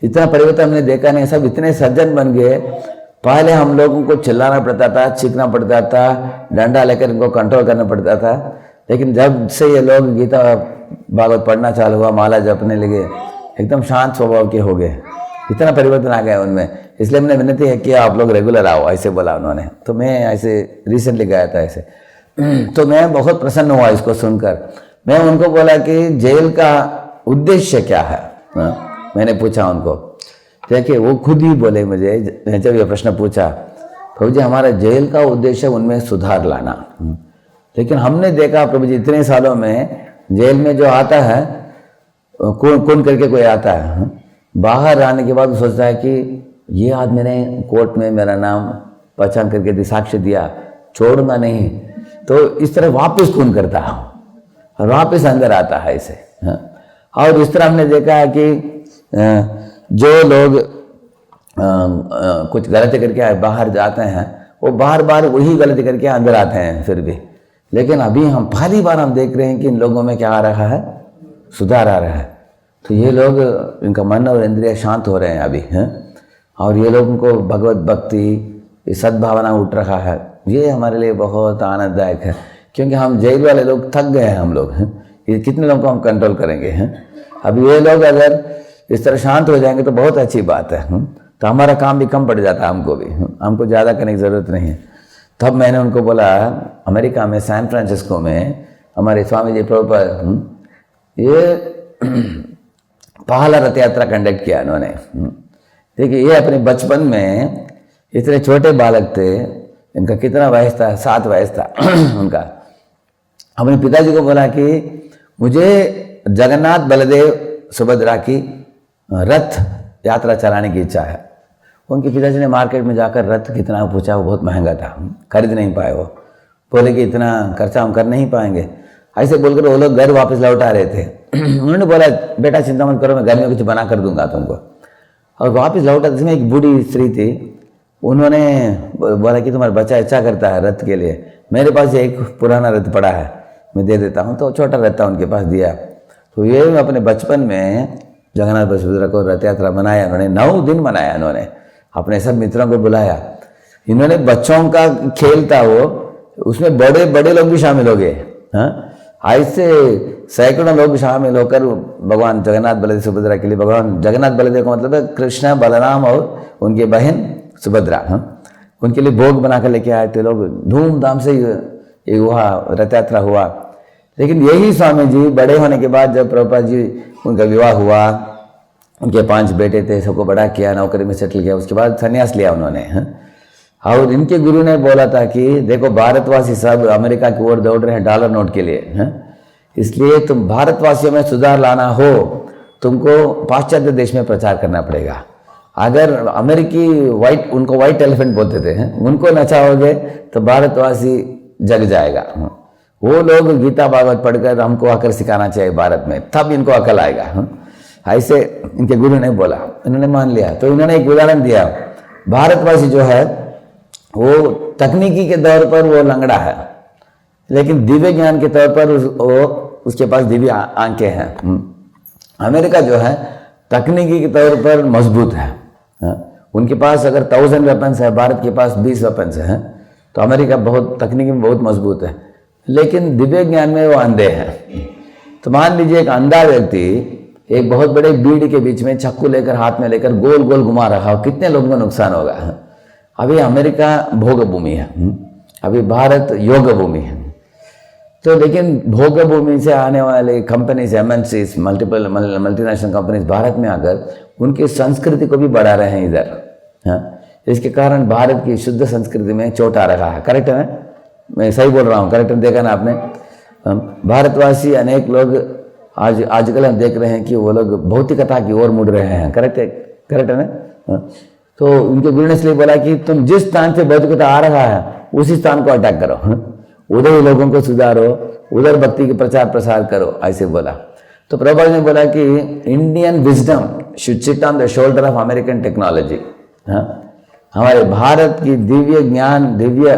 इतना परिवर्तन हमने देखा नहीं। सब इतने सज्जन बन गए। पहले हम लोगों को चिल्लाना पड़ता था, चीखना पड़ता था, डंडा लेकर इनको कंट्रोल करना पड़ता था। लेकिन जब से ये लोग गीता भागवत पढ़ना चालू हुआ, माला जपने लगे, एकदम शांत स्वभाव के हो गए। इतना परिवर्तन आ गया उनमें। इसलिए मैंने विनती है कि आप लोग रेगुलर आओ, ऐसे बोला उन्होंने। तो मैं ऐसे रिसेंटली गया था ऐसे, तो मैं बहुत प्रसन्न हुआ इसको सुनकर। मैं उनको बोला कि जेल का उद्देश्य क्या है? मैंने पूछा उनको। देखिए वो खुद ही बोले मुझे, जब ये प्रश्न पूछा, प्रभु जी हमारा जेल का उद्देश्य उनमें सुधार लाना। लेकिन हमने देखा प्रभु जी इतने सालों में जेल में जो आता है, कौन करके कोई आता है, बाहर आने के बाद सोचता है कि ये आदमी ने कोर्ट में मेरा नाम पहचान करके साक्ष्य दिया, छोड़ूंगा नहीं। तो इस तरह वापस खून करता है और वापस अंदर आता है इसे। और इस तरह हमने देखा है कि जो लोग कुछ गलती करके बाहर जाते हैं, वो बार बार वही गलती करके अंदर आते हैं फिर भी। लेकिन अभी हम पहली बार हम देख रहे हैं कि इन लोगों में क्या आ रहा है, सुधार आ रहा है। तो ये लोग, इनका मन और इंद्रिय शांत हो रहे हैं अभी हैं, और ये लोगों को भगवत भक्ति, सद्भावना उठ रहा है। ये हमारे लिए बहुत आनंददायक है, क्योंकि हम जेल वाले लोग थक गए हैं। हम लोग हैं, ये कितने लोगों को हम कंट्रोल करेंगे हैं। अब ये लोग अगर इस तरह शांत हो जाएंगे तो बहुत अच्छी बात है। तो हमारा काम भी कम पड़ जाता है, हमको भी, हमको ज़्यादा करने की ज़रूरत नहीं है। तब मैंने उनको बोला, अमेरिका में सैन फ्रांसिस्को में हमारे स्वामी जी प्रभुपाद ये पहला रथ यात्रा कंडक्ट किया इन्होंने। देखिए ये अपने बचपन में इतने छोटे बालक थे, इनका कितना वयस था, 7 वयस था उनका। अपने पिताजी को बोला कि मुझे जगन्नाथ बलदेव सुभद्रा की रथ यात्रा चलाने की इच्छा है। उनके पिताजी ने मार्केट में जाकर रथ कितना पूछा, वो बहुत महंगा था, खरीद नहीं पाए। वो बोले कि इतना खर्चा हम कर नहीं पाएंगे। ऐसे बोलकर वो लोग घर वापस लौटा रहे थे। उन्होंने बोला, बेटा चिंता मत करो, मैं घर में कुछ बना कर दूंगा तुमको। और वापस लौटा, जिसमें एक बूढ़ी स्त्री थी, उन्होंने बोला कि तुम्हारा बच्चा इच्छा करता है रथ के लिए, मेरे पास एक पुराना रथ पड़ा है, मैं दे देता हूँ। तो छोटा रथ था उनके पास, दिया। तो ये अपने बचपन में जगन्नाथ सुभद्रा को रथ यात्रा बनाया उन्होंने, 9 दिन मनाया इन्होंने। अपने सब मित्रों को बुलाया। इन्होंने बच्चों का खेल था वो, उसमें बड़े बड़े लोग भी शामिल हो गए। ऐसे सैकड़ों लोग शामिल होकर भगवान जगन्नाथ बलदेव सुभद्रा के लिए, भगवान जगन्नाथ बलदेव का मतलब है कृष्ण, बलराम और उनकी बहन सुभद्रा, उनके लिए भोग बनाकर लेके आए थे लोग। धूमधाम से ये हुआ, रथ यात्रा हुआ। लेकिन यही स्वामी जी बड़े होने के बाद, जब प्रभुपाद जी उनका विवाह हुआ, उनके 5 बेटे थे, सबको बड़ा किया, नौकरी में सेटल किया, उसके बाद संन्यास लिया उन्होंने। और इनके गुरु ने बोला था कि देखो भारतवासी सब अमेरिका की ओर दौड़ रहे हैं डॉलर नोट के लिए, इसलिए तुम भारतवासियों में सुधार लाना हो, तुमको पाश्चात्य देश में प्रचार करना पड़ेगा। अगर अमेरिकी वाइट, उनको वाइट एलिफेंट बोलते थे, उनको नचाओगे तो भारतवासी जग जाएगा। वो लोग गीता भागवत पढ़कर हमको आकर सिखाना चाहिए भारत में, तब इनको अकल आएगा। ऐसे इनके गुरु ने बोला, इन्होंने मान लिया। तो इन्होंने एक उदाहरण दिया, भारतवासी जो है वो तकनीकी के तौर पर वो लंगड़ा है, लेकिन दिव्य ज्ञान के तौर पर उसके पास दिव्य आंखें हैं। अमेरिका जो है तकनीकी के तौर पर मजबूत है। उनके पास अगर 1000 वेपन्स है, भारत के पास 20 वेपन्स हैं। तो अमेरिका बहुत तकनीकी में बहुत मजबूत है, लेकिन दिव्य ज्ञान में वो अंधे हैं। तो मान लीजिए एक अंधा व्यक्ति एक बहुत बड़े बीड़ के बीच में चाकू लेकर, हाथ में लेकर गोल गोल घुमा रहा हो, कितने लोगों को नुकसान होगा। अभी अमेरिका भोग भूमि है, अभी भारत योग भूमि है। तो लेकिन भोग भूमि से आने वाले companies, MNCs, multinational companies Bharat में आकर उनकी संस्कृति को भी बढ़ा रहे हैं इधर। इसके कारण भारत की शुद्ध संस्कृति में चोट आ रहा है। करेक्ट है ना? मैं सही बोल रहा हूँ? करेक्ट देखा ना आपने? भारतवासी अनेक लोग आजकल हम देख रहे हैं कि वो लोग भौतिकता की ओर मुड़ रहे हैं। करेक्ट है ना? तो उनके गुरु ने इसलिए बोला कि तुम जिस स्थान से भौतिकता आ रहा है उसी स्थान को अटैक करो, उधर ही लोगों को सुधारो, उधर भक्ति के प्रचार प्रसार करो, ऐसे बोला। तो प्रभुपाद ने बोला कि Indian wisdom should sit on the shoulder of American technology. हमारे भारत की दिव्य ज्ञान, दिव्य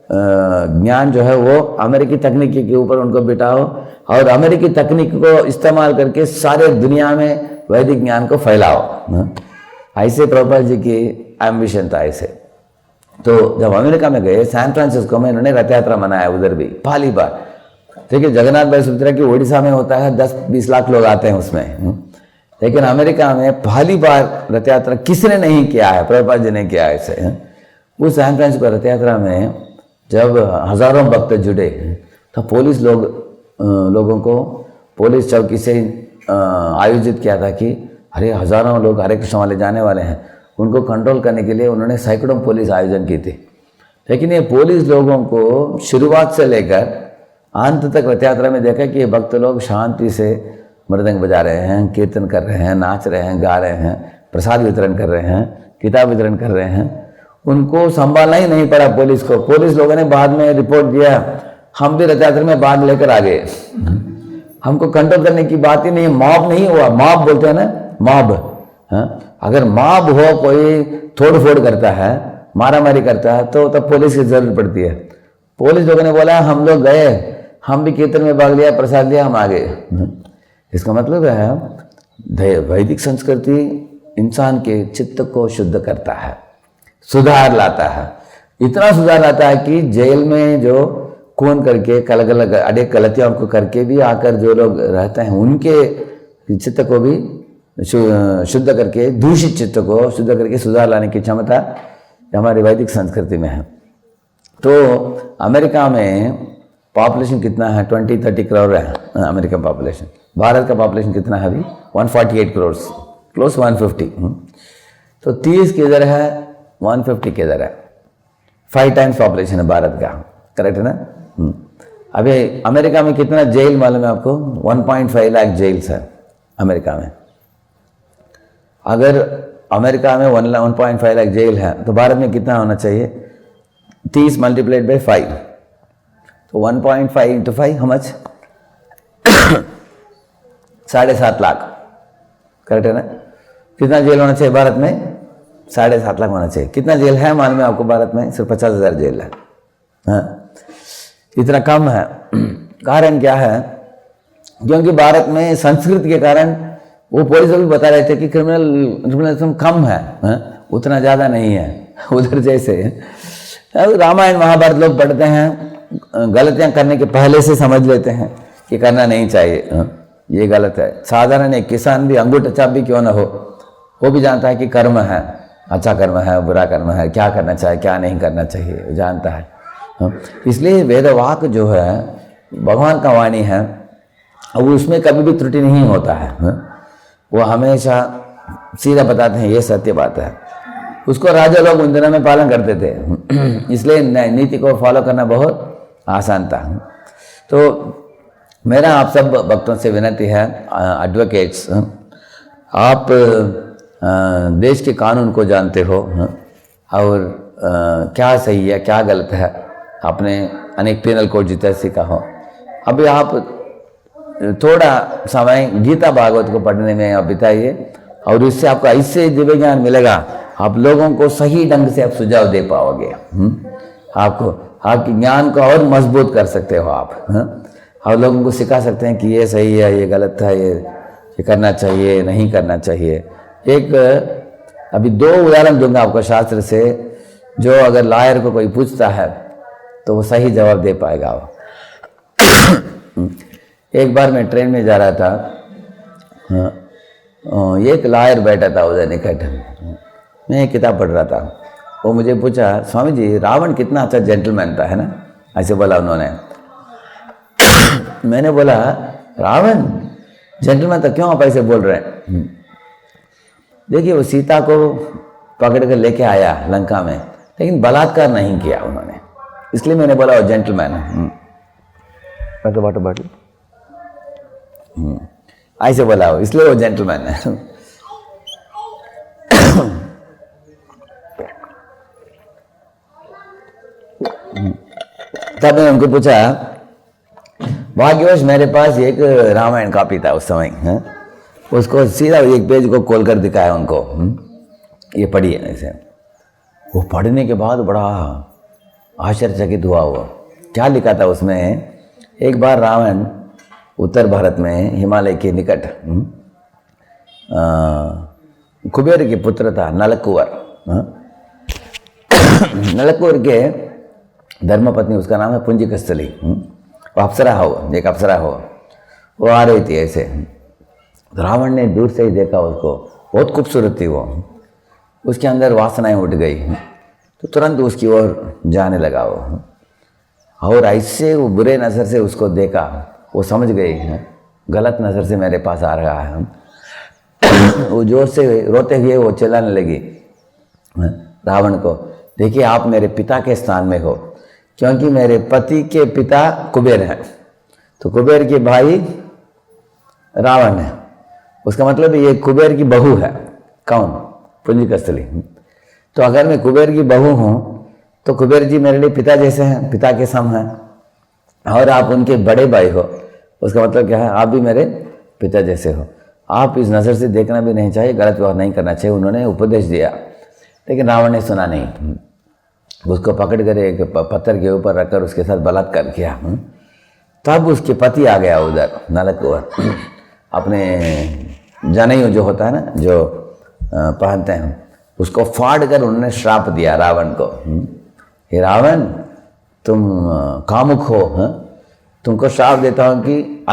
ज्ञान जो है वो अमेरिकी तकनीकी के ऊपर उनको बिठाओ और अमेरिकी तकनीक को इस्तेमाल करके सारे दुनिया में वैदिक ज्ञान को फैलाओ। ऐसे प्रभुपाद जी की एम्बिशन था ऐसे। तो जब अमेरिका में गए, सैन फ्रांसिस्को में इन्होंने रथ यात्रा मनाया, उधर भी पहली बार। देखिए जगन्नाथ भाई सुभद्रा की उड़ीसा में होता है, 10-20 लाख लोग आते हैं उसमें, लेकिन अमेरिका में पहली बार रथ यात्रा किसने नहीं किया है, प्रभुपाद जी ने किया है ऐसे। उस सैन फ्रांसिस्को रथ यात्रा में जब हजारों भक्त जुड़े तो पुलिस लोगों को पुलिस चौकी से आयोजित किया था कि अरे हजारों लोग हरे कृष्ण वाले जाने वाले हैं, उनको कंट्रोल करने के लिए उन्होंने सैकड़ों पुलिस आयोजन की थी। लेकिन ये पुलिस लोगों को शुरुआत से लेकर अंत तक रथ यात्रा में देखा कि ये भक्त लोग शांति से मृदंग बजा रहे हैं, कीर्तन कर रहे हैं, नाच रहे हैं, गा रहे हैं, प्रसाद वितरण कर रहे हैं, किताब वितरण कर रहे हैं। उनको संभालना ही नहीं पड़ा पुलिस को। पुलिस लोगों ने बाद में रिपोर्ट दिया, हम भी रथ यात्रा में भाग लेकर आ गए, हमको कंट्रोल करने की बात ही नहीं, मॉब नहीं हुआ। मॉब बोलते हैं ना, मॉब। अगर मॉब हो, कोई तोड़ फोड़ करता है, मारा मारी करता है, तो तब पुलिस की जरूरत पड़ती है। पुलिस लोगों ने बोला हम लोग गए, हम भी कीर्तन में भाग लिया, प्रसाद लिया, हम आ गए। इसका मतलब है वैदिक संस्कृति इंसान के चित्त को शुद्ध करता है, सुधार लाता है। इतना सुधार लाता है कि जेल में जो खून करके अलग अलग अनेक गलतियों को करके भी आकर जो लोग रहते हैं, उनके चित्त को भी शुद्ध करके, दूषित चित्त को शुद्ध करके सुधार लाने की क्षमता हमारी वैदिक संस्कृति में है। तो अमेरिका में पॉपुलेशन कितना है? 20-30 करोड़ है अमेरिकन पॉपुलेशन। भारत का पॉपुलेशन कितना है अभी? 148 करोड़, क्लोज 150। तो 30 किधर है, 150 किधर है, 5 टाइम्स पॉपुलेशन है भारत का, करेक्ट है ना? अभी अमेरिका में कितना जेल मालूम है आपको? 1.5 लाख जेल्स है अमेरिका में। अगर अमेरिका में 1.5 लाख जेल है तो भारत में कितना होना चाहिए? 30 मल्टीप्लाइड बाई 5, तो 1.5 into 5 how much? 7.5 lakh, correct है ना? कितना जेल होना चाहिए भारत में? 7.5 लाख होना चाहिए। कितना जेल है मालूम है आपको भारत में? सिर्फ 50,000 जेल है। हाँ, इतना कम है। कारण क्या है? क्योंकि भारत में संस्कृति के कारण वो पुलिस भी बता रहे थे कि क्रिमिनलिज्म कम है, उतना ज़्यादा नहीं है उधर जैसे। रामायण महाभारत लोग पढ़ते हैं, गलतियां करने के पहले से समझ लेते हैं कि करना नहीं चाहिए, ये गलत है। साधारण एक किसान भी अंगूठा छाप भी क्यों ना हो, वो भी जानता है कि कर्म है, अच्छा कर्म है, बुरा कर्म है, क्या करना चाहिए, क्या नहीं करना चाहिए, जानता है। इसलिए वेदवाक जो है भगवान का वाणी है, और उसमें कभी भी त्रुटि नहीं होता है। वो हमेशा सीधा बताते हैं, ये सत्य बात है। उसको राजा लोग उन दिनों में पालन करते थे, इसलिए नीति को फॉलो करना बहुत आसान था। तो मेरा आप सब भक्तों से विनती है, एडवोकेट्स, आप देश के कानून को जानते हो और क्या सही है क्या गलत है, आपने अनेक पेनल कोड जितना सीखा हो। अभी आप थोड़ा समय गीता भागवत को पढ़ने में आप बिताइए, और इससे आपको ऐसे दिव्य ज्ञान मिलेगा, आप लोगों को सही ढंग से आप सुझाव दे पाओगे। आपको आपके ज्ञान को और मजबूत कर सकते हो आप, और लोगों को सिखा सकते हैं कि ये सही है, ये गलत है, ये करना चाहिए, नहीं करना चाहिए। एक अभी 2 उदाहरण दूंगा आपको शास्त्र से, जो अगर लॉयर को कोई पूछता है तो वो सही जवाब दे पाएगा वो। एक बार मैं ट्रेन में जा रहा था, एक लॉयर बैठा था उधर निकट, मैं एक किताब पढ़ रहा था। वो मुझे पूछा, स्वामी जी रावण कितना अच्छा जेंटलमैन था, है ना, ऐसे बोला उन्होंने। मैंने बोला रावण जेंटलमैन था, क्यों आप ऐसे बोल रहे हैं? देखिए वो सीता को पकड़ कर लेके आया लंका में, लेकिन बलात्कार नहीं किया उन्होंने, इसलिए मैंने बोला वो जेंटलमैन है। वाटर बॉटल ऐसे बोला हो, इसलिए वो जेंटलमैन है। तब मैंने उनको पूछा, भाग्यवश मेरे पास एक रामायण कॉपी था उस समय, है? उसको सीधा एक पेज को खोल कर दिखाया उनको, ये पढ़िए ऐसे। वो पढ़ने के बाद बड़ा आश्चर्यचकित हुआ वो। क्या लिखा था उसमें? एक बार रावण उत्तर भारत में हिमालय के निकट कुबेर के पुत्र था नलकुवर। नलकुवर के धर्मपत्नी, उसका नाम है पुंजिकस्थली, वो अप्सरा हो, एक अप्सरा हो, वो आ रही थी ऐसे। रावण ने दूर से ही देखा उसको, बहुत खूबसूरत थी वो, उसके अंदर वासनाएं उठ गई, तो तुरंत उसकी ओर जाने लगा वो। और ऐसे वो बुरे नज़र से उसको देखा, वो समझ गई गलत नज़र से मेरे पास आ रहा है। वो जोर से रोते हुए वो चिल्लाने लगी रावण को, देखिए आप मेरे पिता के स्थान में हो, क्योंकि मेरे पति के पिता कुबेर हैं, तो कुबेर के भाई रावण है, उसका मतलब ये कुबेर की बहू है। कौन? पुंजिकस्थली। तो अगर मैं कुबेर की बहू हूँ तो कुबेर जी मेरे लिए पिता जैसे हैं, पिता के सम हैं, और आप उनके बड़े भाई हो, उसका मतलब क्या है? आप भी मेरे पिता जैसे हो। आप इस नज़र से देखना भी नहीं चाहिए, गलत व्यवहार नहीं करना चाहिए। उन्होंने उपदेश दिया, लेकिन रावण ने सुना नहीं। उसको पकड़ कर एक पत्थर के ऊपर रखकर उसके साथ बलात्कार किया। तब उसके पति आ गया उधर, नलकुवर, अपने जनेऊ जो होता है ना, जो पहनते हैं, उसको फाड़ कर उन्होंने श्राप दिया रावण को। हे रावण, तुम कामुक हो, तुमको श्राप देता हूँ कि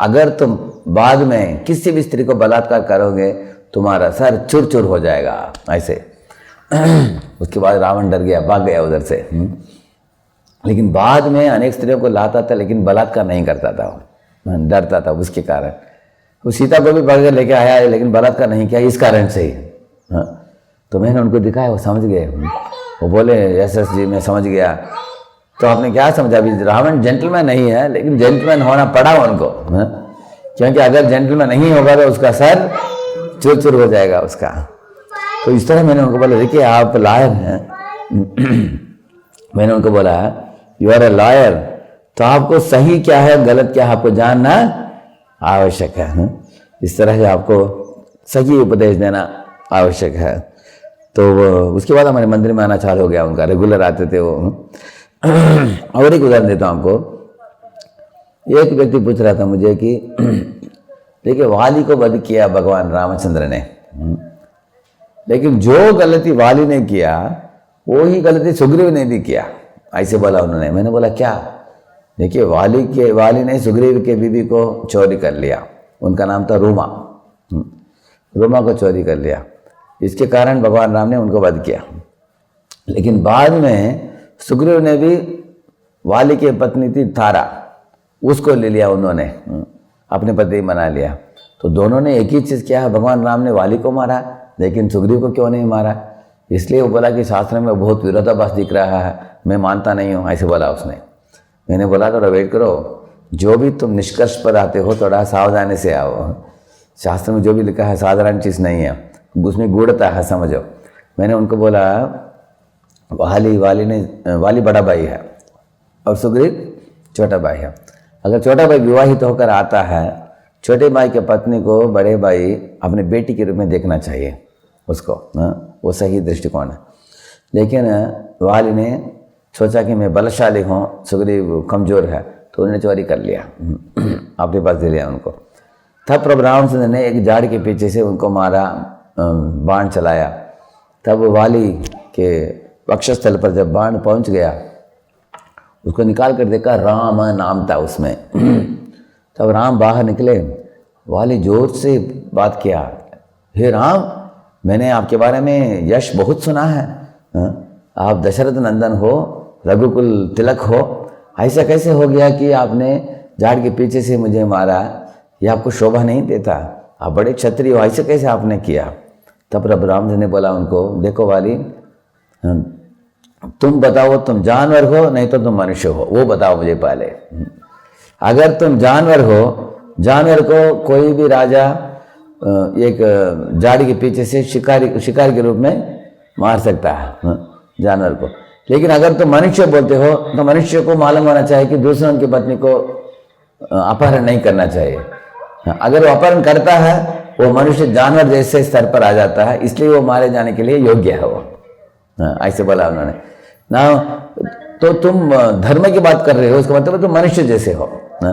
अगर तुम बाद में किसी भी स्त्री को बलात्कार करोगे, तुम्हारा सर चूर चूर हो जाएगा, ऐसे। उसके बाद रावण डर गया, भाग गया उधर से। लेकिन बाद में अनेक स्त्रियों को लाता था, लेकिन बलात्कार नहीं करता था, डरता था उसके कारण। वो सीता को भी पकड़ कर लेके आया है, लेकिन बलात्कार नहीं किया, इस कारण से ही। तो मैंने उनको दिखाया, वो समझ गए। वो बोले, यस जी मैं समझ गया। तो आपने क्या समझा? अभी रावण जेंटलमैन नहीं है, लेकिन जेंटलमैन होना पड़ा उनको, क्योंकि अगर जेंटलमैन नहीं होगा तो उसका सर चूर चूर हो जाएगा उसका। तो इस तरह मैंने उनको बोला, देखिए आप लॉयर हैं। मैंने उनको बोला, यू आर ए लॉयर, तो आपको सही क्या है गलत क्या है आपको जानना आवश्यक है। इस तरह से आपको सही उपदेश देना आवश्यक है। तो उसके बाद हमारे मंदिर में आना चालू हो गया उनका, रेगुलर आते थे वो। और एक उदाहरण देता हूँ आपको। एक व्यक्ति पूछ रहा था मुझे कि देखिए वाली को वध किया भगवान रामचंद्र ने, लेकिन जो गलती वाली ने किया वो ही गलती सुग्रीव ने भी किया, ऐसे बोला उन्होंने। मैंने बोला क्या? देखिए वाली ने सुग्रीव के बीबी को चोरी कर लिया, उनका नाम था रूमा। रूमा को चोरी कर लिया, इसके कारण भगवान राम ने उनको वध किया। लेकिन बाद में सुग्रीव ने भी वाली की पत्नी थी तारा, उसको ले लिया उन्होंने, अपने पति बना लिया। तो दोनों ने एक ही चीज़ किया है, भगवान राम ने वाली को मारा, लेकिन सुग्रीव को क्यों नहीं मारा? इसलिए वो बोला कि शास्त्र में बहुत विरोधाभास दिख रहा है, मैं मानता नहीं हूँ, ऐसे बोला उसने। मैंने बोला थोड़ा वेट करो, जो भी तुम निष्कर्ष पर आते हो थोड़ा सावधानी से आओ। शास्त्र में जो भी लिखा है साधारण चीज़ नहीं है, उसमें गूढ़ता है, समझो। मैंने उनको बोला वाली बड़ा भाई है और सुग्रीव छोटा भाई है। अगर छोटा भाई विवाहित होकर आता है, छोटे भाई के पत्नी को बड़े भाई अपने बेटी के रूप में देखना चाहिए उसको, वो सही दृष्टिकोण है। लेकिन वाली ने सोचा कि मैं बलशाली हूँ, सुग्रीव कमज़ोर है, तो उन्होंने चोरी कर लिया, अपने पास दे लिया उनको। तब प्रभु रामचंद्र ने एक झाड़ के पीछे से उनको मारा, बाण चलाया। तब वाली के वक्षस्थल पर जब बाण पहुंच गया, उसको निकाल कर देखा, राम नाम था उसमें। तब राम बाहर निकले, वाली जोर से बात किया, हे राम, मैंने आपके बारे में यश बहुत सुना है, आप दशरथ नंदन हो, रघुकुल तिलक हो, ऐसा कैसे हो गया कि आपने झाड़ के पीछे से मुझे मारा? ये आपको शोभा नहीं देता, आप बड़े क्षत्रिय हो, ऐसे कैसे आपने किया? तब प्रभु राम जी ने बोला उनको, देखो वाली, तुम बताओ तुम जानवर हो नहीं तो तुम मनुष्य हो, वो बताओ मुझे पहले। अगर तुम जानवर हो, जानवर को कोई भी राजा एक झाड़ी के पीछे से शिकार के रूप में मार सकता है जानवर को। लेकिन अगर तुम मनुष्य बोलते हो तो मनुष्य को मालूम होना चाहिए कि दूसरों की पत्नी को अपहरण नहीं करना चाहिए। अगर वो अपहरण करता है, वो मनुष्य जानवर जैसे स्तर पर आ जाता है, इसलिए वो मारे जाने के लिए योग्य है वो, ऐसे बोला उन्होंने। ना, तो तुम धर्म की बात कर रहे हो, उसका मतलब तुम मनुष्य जैसे हो ना?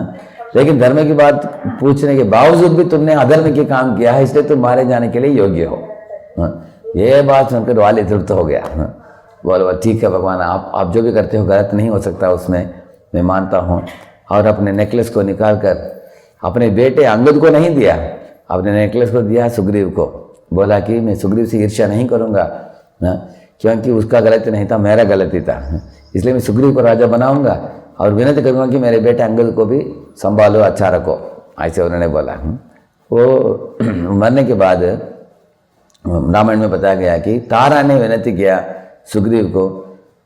लेकिन धर्म की बात पूछने के बावजूद भी तुमने अधर्म के काम किया है, इसलिए तुम मारे जाने के लिए योग्य हो। ये बात सुनकर वाली तृप्त हो गया। बोलो ठीक है भगवान, आप जो भी करते हो गलत नहीं हो सकता, उसमें मैं मानता हूँ। और अपने नेकलेस को निकाल कर अपने बेटे अंगद को नहीं दिया, अपने नेकलेस को दिया सुग्रीव को। बोला कि मैं सुग्रीव से ईर्ष्या नहीं करूँगा ना, क्योंकि उसका गलती नहीं था, मेरा गलती था, इसलिए मैं सुग्रीव को राजा बनाऊंगा और विनती करूँगा कि मेरे बेटे अंगद को भी संभालो, अच्छा रखो, ऐसे उन्होंने बोला। वो मरने के बाद रामायण में बताया गया कि तारा ने विनती किया सुग्रीव को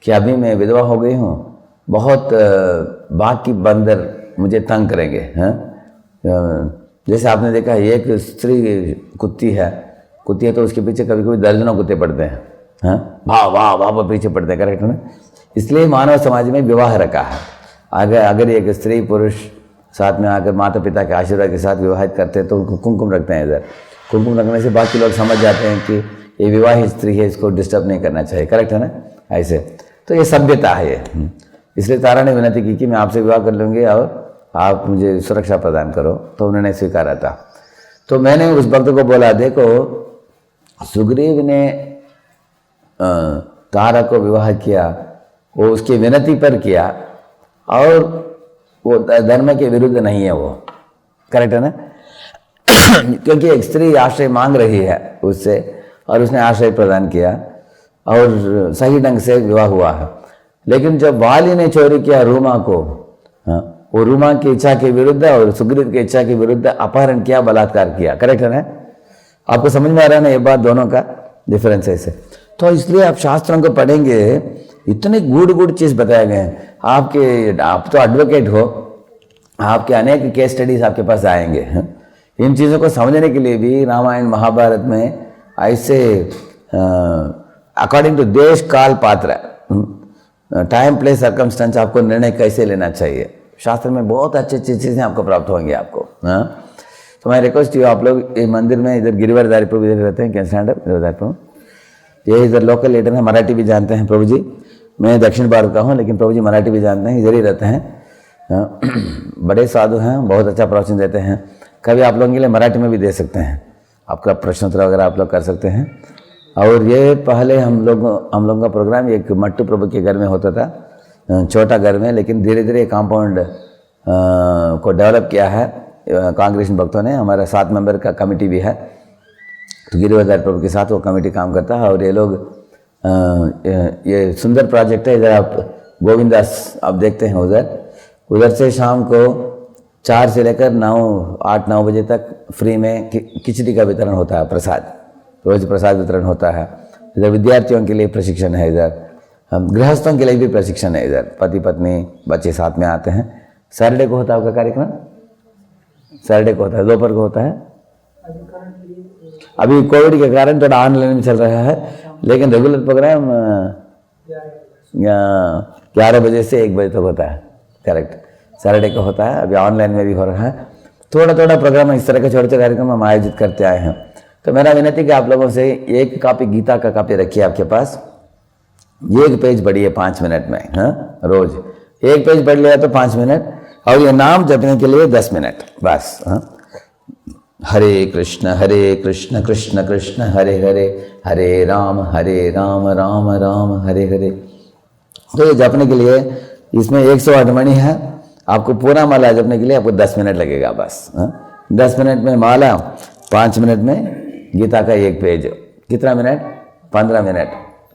कि अभी मैं विधवा हो गई हूँ, बहुत बाकी बंदर मुझे तंग करेंगे। जैसे आपने देखा एक स्त्री कुत्ती है तो उसके पीछे कभी कभी दर्जनों कुत्ते पड़ते हैं, वाह वाह वाह पीछे पड़ते हैं, करेक्ट है ना? इसलिए मानव समाज में विवाह रखा है। अगर एक स्त्री पुरुष साथ में आकर माता पिता के आशीर्वाद के साथ विवाहित करते हैं तो उनको कुमकुम रखते हैं। इधर कुमकुम रखने से बाकी लोग समझ जाते हैं कि ये विवाहित स्त्री है, इसको डिस्टर्ब नहीं करना चाहिए, करेक्ट है ना? ऐसे तो ये सभ्यता है ये। इसलिए तारा ने विनती की कि मैं आपसे विवाह कर लूँगी और आप मुझे सुरक्षा प्रदान करो, तो उन्होंने स्वीकारा था। तो मैंने उस भक्त को बोला, देखो सुग्रीव ने तारा को विवाह किया, वो उसकी विनती पर किया और वो धर्म के विरुद्ध नहीं है, वो करेक्ट है ना? क्योंकि एक स्त्री आश्रय मांग रही है उससे और उसने आश्रय प्रदान किया और सही ढंग से विवाह हुआ है। लेकिन जब वाली ने चोरी किया रूमा को, वो रूमा की इच्छा के विरुद्ध और सुग्रीव की इच्छा के विरुद्ध अपहरण किया, बलात्कार किया, करेक्ट है ना? आपको समझ में आ रहा है ना ये बात, दोनों का डिफरेंस है इसे। तो इसलिए आप शास्त्रों को पढ़ेंगे, इतने गुड़ चीज़ बताए गए हैं। आप तो एडवोकेट हो, आपके अनेक केस स्टडीज आपके पास आएंगे। इन चीज़ों को समझने के लिए भी रामायण महाभारत में ऐसे अकॉर्डिंग टू देश काल पात्र, टाइम प्लेस सर्कमस्टेंस, आपको निर्णय कैसे लेना चाहिए, शास्त्र में बहुत अच्छी अच्छी चीज़ें आपको प्राप्त होंगी आपको। तो मैं रिक्वेस्ट यू, आप लोग ये मंदिर में इधर गिरिवरदारी प्रभु इधर रहते हैं, क्या स्टैंड अप गिरिवरदारी प्रभु, ये इधर लोकल लीडर है, मराठी भी जानते हैं प्रभु जी। मैं दक्षिण भारत का हूँ लेकिन प्रभु जी मराठी भी जानते हैं, इधर ही रहते हैं। बड़े साधु हैं, बहुत अच्छा प्रवचन देते हैं। कभी आप लोगों के लिए मराठी में भी दे सकते हैं, आपका प्रश्नोत्तर वगैरह आप लोग कर सकते हैं। और ये पहले हम लोगों का प्रोग्राम एक मट्टू प्रभु के घर में होता था, छोटा घर में, लेकिन धीरे धीरे कंपाउंड को डेवलप किया है कांग्रेस भक्तों ने। हमारा 7 मेंबर का कमेटी भी है, तो गिरिवरदारी प्रभु के साथ वो कमेटी काम करता है। और ये लोग ये सुंदर प्रोजेक्ट है। इधर आप गोविंदास आप देखते हैं, उधर से शाम को 4 से लेकर 8-9 बजे तक फ्री में खिचड़ी का वितरण होता है, प्रसाद, रोज प्रसाद वितरण होता है। इधर विद्यार्थियों के लिए प्रशिक्षण है, इधर गृहस्थों के लिए भी प्रशिक्षण है, इधर पति पत्नी बच्चे साथ में आते हैं। सैटरडे को होता है आपका कार्यक्रम, सैटरडे को होता है, दोपहर को होता है। अभी कोविड के कारण थोड़ा ऑनलाइन में चल रहा है, लेकिन रेगुलर प्रोग्राम 11 बजे से 1 बजे तक होता है, करेक्ट, सैटरडे को होता है। अभी ऑनलाइन में भी हो रहा है, थोड़ा प्रोग्राम इस तरह के छोटे कार्यक्रम हम आयोजित करते आए हैं। तो मेरा विनती कि आप लोगों से एक कॉपी गीता का कॉपी रखिए आपके पास, एक पेज पढ़िए 5 मिनट में, रोज एक पेज पढ़ लिया तो 5 मिनट, और ये नाम जपने के लिए 10 मिनट बस। हरे कृष्ण कृष्ण कृष्ण हरे हरे, हरे राम राम राम हरे हरे। तो ये जपने के लिए इसमें 108 मणि है, आपको पूरा माला जपने के लिए आपको 10 मिनट लगेगा बस। 10 मिनट में माला, 5 मिनट में गीता का 1 पेज, कितना मिनट? 15 मिनट।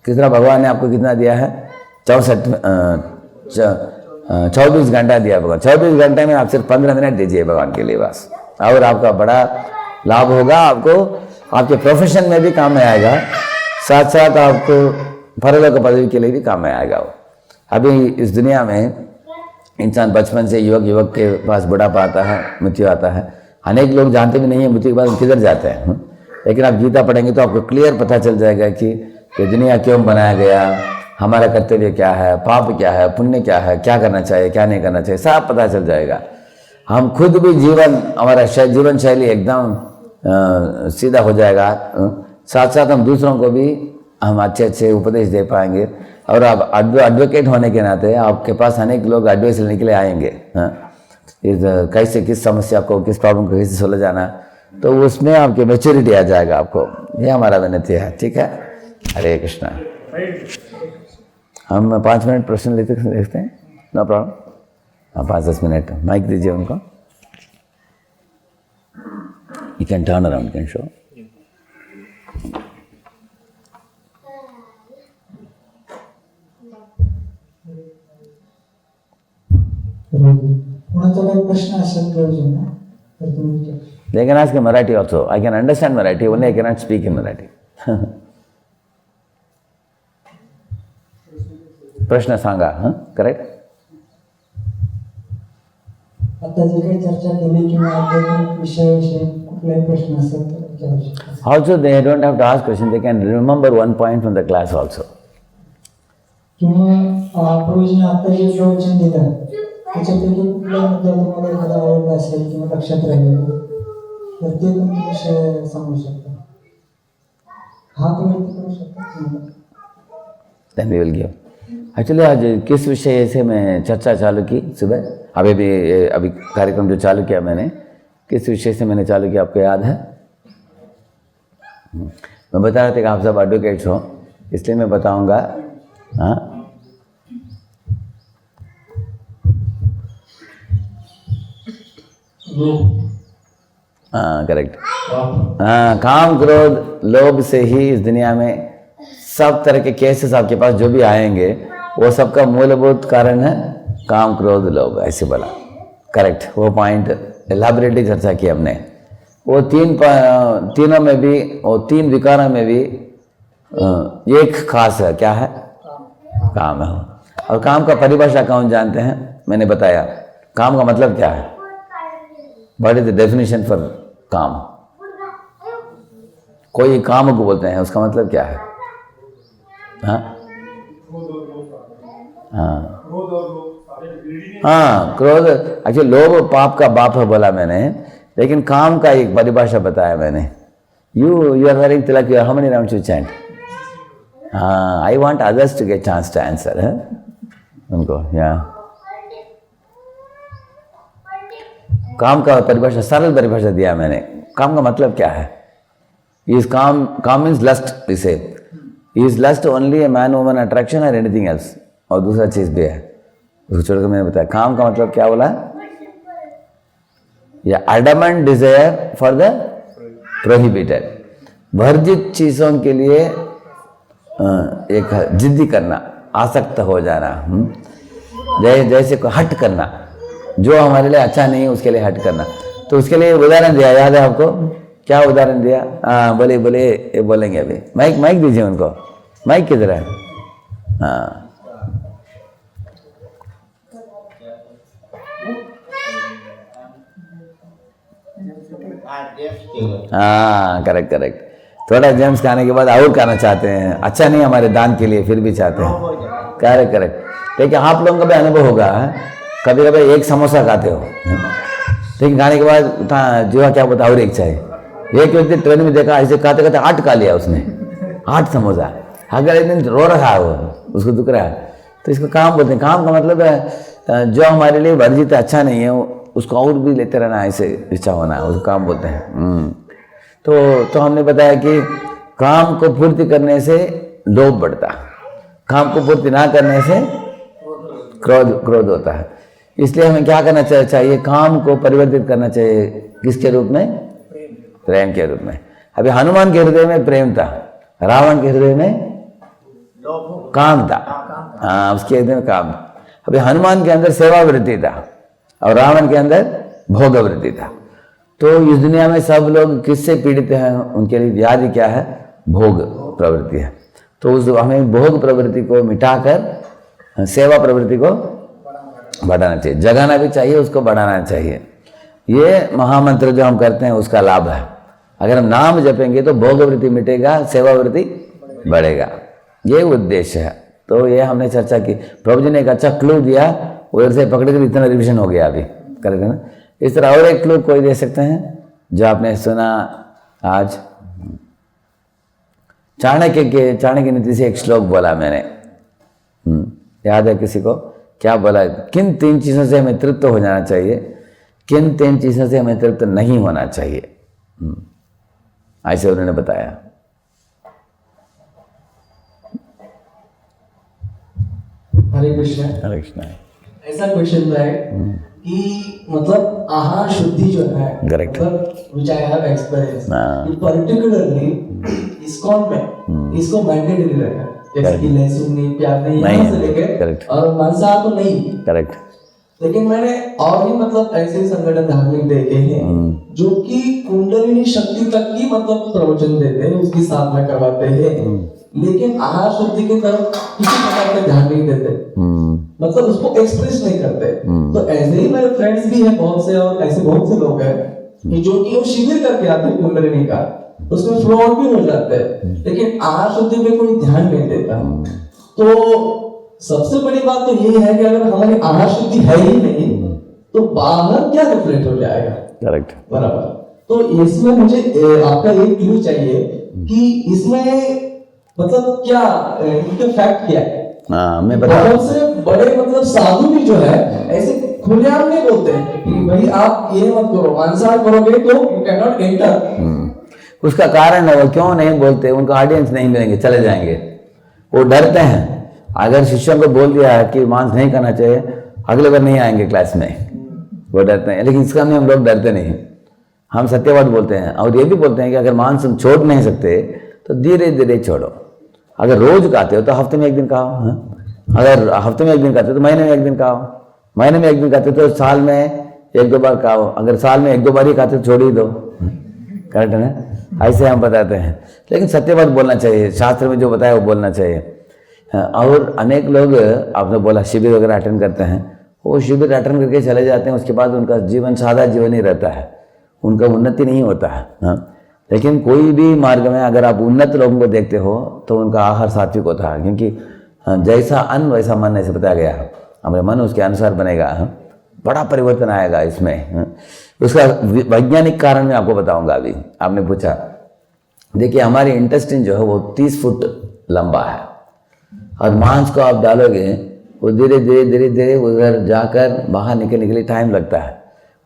कितना भगवान ने आपको कितना दिया है? 24 घंटा दिया भगवान। 24 घंटे में आप सिर्फ 15 मिनट दीजिए भगवान के लिए बस, और आपका बड़ा लाभ होगा। आपको आपके प्रोफेशन में भी काम में आएगा, साथ साथ आपको परलोक पदवी के लिए भी काम में आएगा। वो अभी इस दुनिया में इंसान बचपन से युवक के पास बुढ़ापा आता है, मृत्यु आता है। अनेक लोग जानते भी नहीं है मृत्यु के बाद किधर जाते हैं, लेकिन आप गीता पढ़ेंगे तो आपको क्लियर पता चल जाएगा कि ये दुनिया क्यों बनाया गया, हमारा कर्तव्य क्या है, पाप क्या है, पुण्य क्या है, क्या करना चाहिए क्या नहीं करना चाहिए, सब पता चल जाएगा। हम खुद भी हमारा जीवन शैली एकदम सीधा हो जाएगा। साथ साथ हम दूसरों को भी हम अच्छे उपदेश दे पाएंगे। और आप एडवोकेट होने के नाते आपके पास अनेक लोग एडवाइस लेने के लिए आएंगे, हाँ, कैसे किस समस्या को, किस प्रॉब्लम को कैसे सुलझाना, तो उसमें आपकी मैच्योरिटी आ जाएगा आपको। ये हमारा विनती है, ठीक है। हरे कृष्णा। हम 5 मिनट प्रश्न लेते देखते हैं, नो प्रॉब्लम। हाँ, 5-10 मिनट माइक दीजिए उनको। You can turn around, can show. प्रश्न असेल तर तुम्ही They can ask in Marathi also. I can understand Marathi, only I cannot speak in Marathi. प्रश्न सांगा, हाँ, करेक्ट। आता जे काही चर्चा केली किंवा आध्यात्मिक विषयाविषयी कुठलाही प्रश्न असेल तर विचारू शकता। Also they don't have to ask question, they can remember one point from the class also. किंवा प्रभूजीने आता जे प्रवचन दिलं त्याच्यापैकी कुठला मुद्दा तुम्हाला एखादा आवडला असेल किंवा लक्षात राहिलेला तर ते तुम्ही विषय सांगू शकता। हात वरती करू शकता। Then we will give. Actually आज किस विषय से मैं चर्चा चालू की सुबह, अभी कार्यक्रम जो चालू किया मैंने, किस विषय से मैंने चालू किया आपको याद है? मैं बता रहा था कि आप सब एडवोकेट्स हो, इसलिए मैं बताऊंगा। हाँ, हाँ, करेक्ट। हाँ, काम क्रोध लोभ से ही इस दुनिया में सब तरह के केसेस आपके पास जो भी आएंगे वो सबका मूलभूत कारण है काम क्रोध लोभ, ऐसे बोला, करेक्ट। वो पॉइंट एलाबोरेटली चर्चा की हमने। वो तीनों में भी, वो 3 विकारों में भी एक खास है, क्या है? काम है। और काम का परिभाषा कौन जानते हैं? मैंने बताया काम का मतलब क्या है। What is the definition for काम? कोई काम को बोलते हैं, उसका मतलब क्या है? हाँ हाँ हाँ, क्रोध एक्चुअली लोभ पाप का बाप है बोला मैंने, लेकिन काम का एक परिभाषा बताया मैंने। You are wearing tilak, how many rounds you chant? हाँ, I want others to get chance to answer है उनको। या काम का परिभाषा, सरल परिभाषा दिया मैंने। काम का मतलब क्या है? इस काम मीन्स लस्ट, इसे is lust only a man woman attraction और एनीथिंग एल्स, और दूसरा चीज भी है उसको छोड़कर मैंने बताया। काम का मतलब क्या बोला? या adamant desire for the prohibited, वर्जित चीजों के लिए एक जिद्दी करना, आसक्त हो जाना, जैसे को हट करना, जो हमारे लिए अच्छा नहीं है उसके लिए हट करना। तो उसके लिए उदाहरण दिया, याद है आपको? क्या उदाहरण दिया? हाँ, बोले ये बोलेंगे अभी। माइक दीजिए उनको। माइक किधर है? हाँ हाँ, करेक्ट। थोड़ा जेम्स खाने के बाद और खाना चाहते हैं, अच्छा नहीं हमारे दान के लिए, फिर भी चाहते हैं। करेक्ट। लेकिन आप लोगों का भी अनुभव होगा, कभी कभी एक समोसा खाते हो, लेकिन खाने के बाद जो क्या बोलता और एक चाहिए। एक व्यक्ति ट्रेन में देखा, ऐसे खाते खाते 8 खा लिया उसने, 8 समोसा। अगर एक दिन रो रहा है, वो उसको दुख रहा है, तो इसको काम बोलते हैं। काम का मतलब है जो हमारे लिए वर्जित अच्छा नहीं है उसको और भी लेते रहना, ऐसे इच्छा होना, उसको काम बोलते हैं। तो हमने बताया कि काम को पूर्ति करने से लोभ बढ़ता, काम को पूर्ति ना करने से क्रोध होता है। इसलिए हमें क्या करना चाहिए? काम को परिवर्तित करना चाहिए, किसके रूप में? प्रेम के रूप में। अभी हनुमान के हृदय में प्रेम था, रावण के हृदय में काम था। हाँ, उसके हृदय में काम। अभी हनुमान के अंदर सेवा वृत्ति था और रावण के अंदर भोग वृत्ति था। तो इस दुनिया में सब लोग किससे पीड़ित हैं? उनके लिए व्याधि क्या है? भोग प्रवृत्ति है। तो हमें भोग प्रवृत्ति को मिटाकर सेवा प्रवृत्ति को बढ़ाना चाहिए, जगाना भी चाहिए, उसको बढ़ाना चाहिए। ये महामंत्र जो हम करते हैं उसका लाभ है। अगर हम नाम जपेंगे तो भोग वृत्ति मिटेगा, सेवा वृत्ति बढ़ेगा, ये उद्देश्य है। तो ये हमने चर्चा की। प्रभु जी ने एक अच्छा क्लू दिया, उधर से पकड़े तो इतना रिविजन हो गया अभी, करेक्ट ना? इस तरह और एक क्लू कोई दे सकते हैं जो आपने सुना आज? चाणक्य नीति से एक श्लोक बोला मैंने, याद है किसी को? क्या बोला? किन 3 चीज़ों से हमें तृप्त हो जाना चाहिए, किन 3 चीज़ों से हमें तृप्त नहीं होना चाहिए। ऐसे उन्होंने बताया। हरे कृष्ण। हरे कृष्ण। ऐसा क्वेश्चन है कि मतलब आहार शुद्धि जो है, Correct. which I have experienced, हाँ। particularly इस्कॉन में इसको मैंडेटरी रखा है, जैसे कि लहसुन नहीं, प्याज नहीं, नहीं, यहाँ से लेके correct. और मांसाहार तो नहीं। करेक्ट। लेकिन मैंने और भी मतलब ऐसे संगठन धार्मिक देखे हैं जो कि कुंडलिनी शक्ति तक की मतलब प्रवचन देते हैं, उसकी साधना करवाते हैं, लेकिन आहार शुद्धि की तरफ किसी प्रकार का ध्यान नहीं देते, मतलब उसको एक्सप्रेस नहीं करते। तो ऐसे ही मेरे फ्रेंड्स भी हैं बहुत से, और ऐसे बहुत से लोग हैं कि जो कि वो शिविर करके आते हैं कुंडलिनी का, उसमें फ्लो आउट भी हो जाते हैं, लेकिन आहार शुद्धि पे कोई ध्यान नहीं देता। तो सबसे बड़ी बात तो ये है कि अगर हमारी आहार शुद्धि है ही नहीं तो बाहर क्या रिफ्लेक्ट हो जाएगा। करेक्ट। बराबर। तो इसमें मुझे आपका एक क्लू चाहिए कि इसमें मतलब क्या इनके फैक्ट क्या है। हाँ, मैं बता। बहुत से बड़े मतलब साधु भी जो है ऐसे खुलेआम नहीं बोलते हैं कि भाई आप ये मत करो, मांसाहार करोगे तो यू कैन नॉट एंटर। उसका कारण है वो क्यों नहीं बोलते, उनका ऑडियंस नहीं मिलेंगे, चले जाएंगे, वो डरते हैं। अगर शिष्यों को बोल दिया है कि मांस नहीं खाना चाहिए, अगले बार नहीं आएंगे क्लास में, वो डरते हैं। लेकिन इसका में हम लोग डरते नहीं, हम सत्यवाद बोलते हैं और ये भी बोलते हैं कि अगर मांस तुम छोड़ नहीं सकते तो धीरे धीरे छोड़ो। अगर रोज खाते हो तो हफ्ते में 1 दिन खाओ, अगर हफ्ते में 1 दिन खाते हो तो महीने में 1 दिन खाओ, महीने में 1 दिन खाते तो साल में 1-2 बार खाओ, अगर साल में 1-2 बार ही खाते तो छोड़ ही दो। करेक्ट है ना? ऐसे हम बताते हैं, लेकिन सत्यवाद बोलना चाहिए, शास्त्र में जो बताया वो बोलना चाहिए। और अनेक लोग आपने बोला शिविर वगैरह अटेंड करते हैं, वो शिविर अटेंड करके चले जाते हैं, उसके बाद उनका जीवन सादा जीवन ही रहता है, उनका उन्नति नहीं होता है। लेकिन कोई भी मार्ग में अगर आप उन्नत लोगों को देखते हो तो उनका आहार सात्विक होता है, क्योंकि जैसा अन्न वैसा मन ऐसे बताया गया है, हमारे मन उसके अनुसार बनेगा, बड़ा परिवर्तन आएगा इसमें। उसका वैज्ञानिक कारण मैं आपको बताऊंगा। अभी आपने पूछा, देखिए हमारे इंटेस्टाइन जो है वो 30 फुट लंबा है और मांस को आप डालोगे वो धीरे धीरे धीरे धीरे उधर जाकर बाहर निकलने के लिए टाइम लगता है।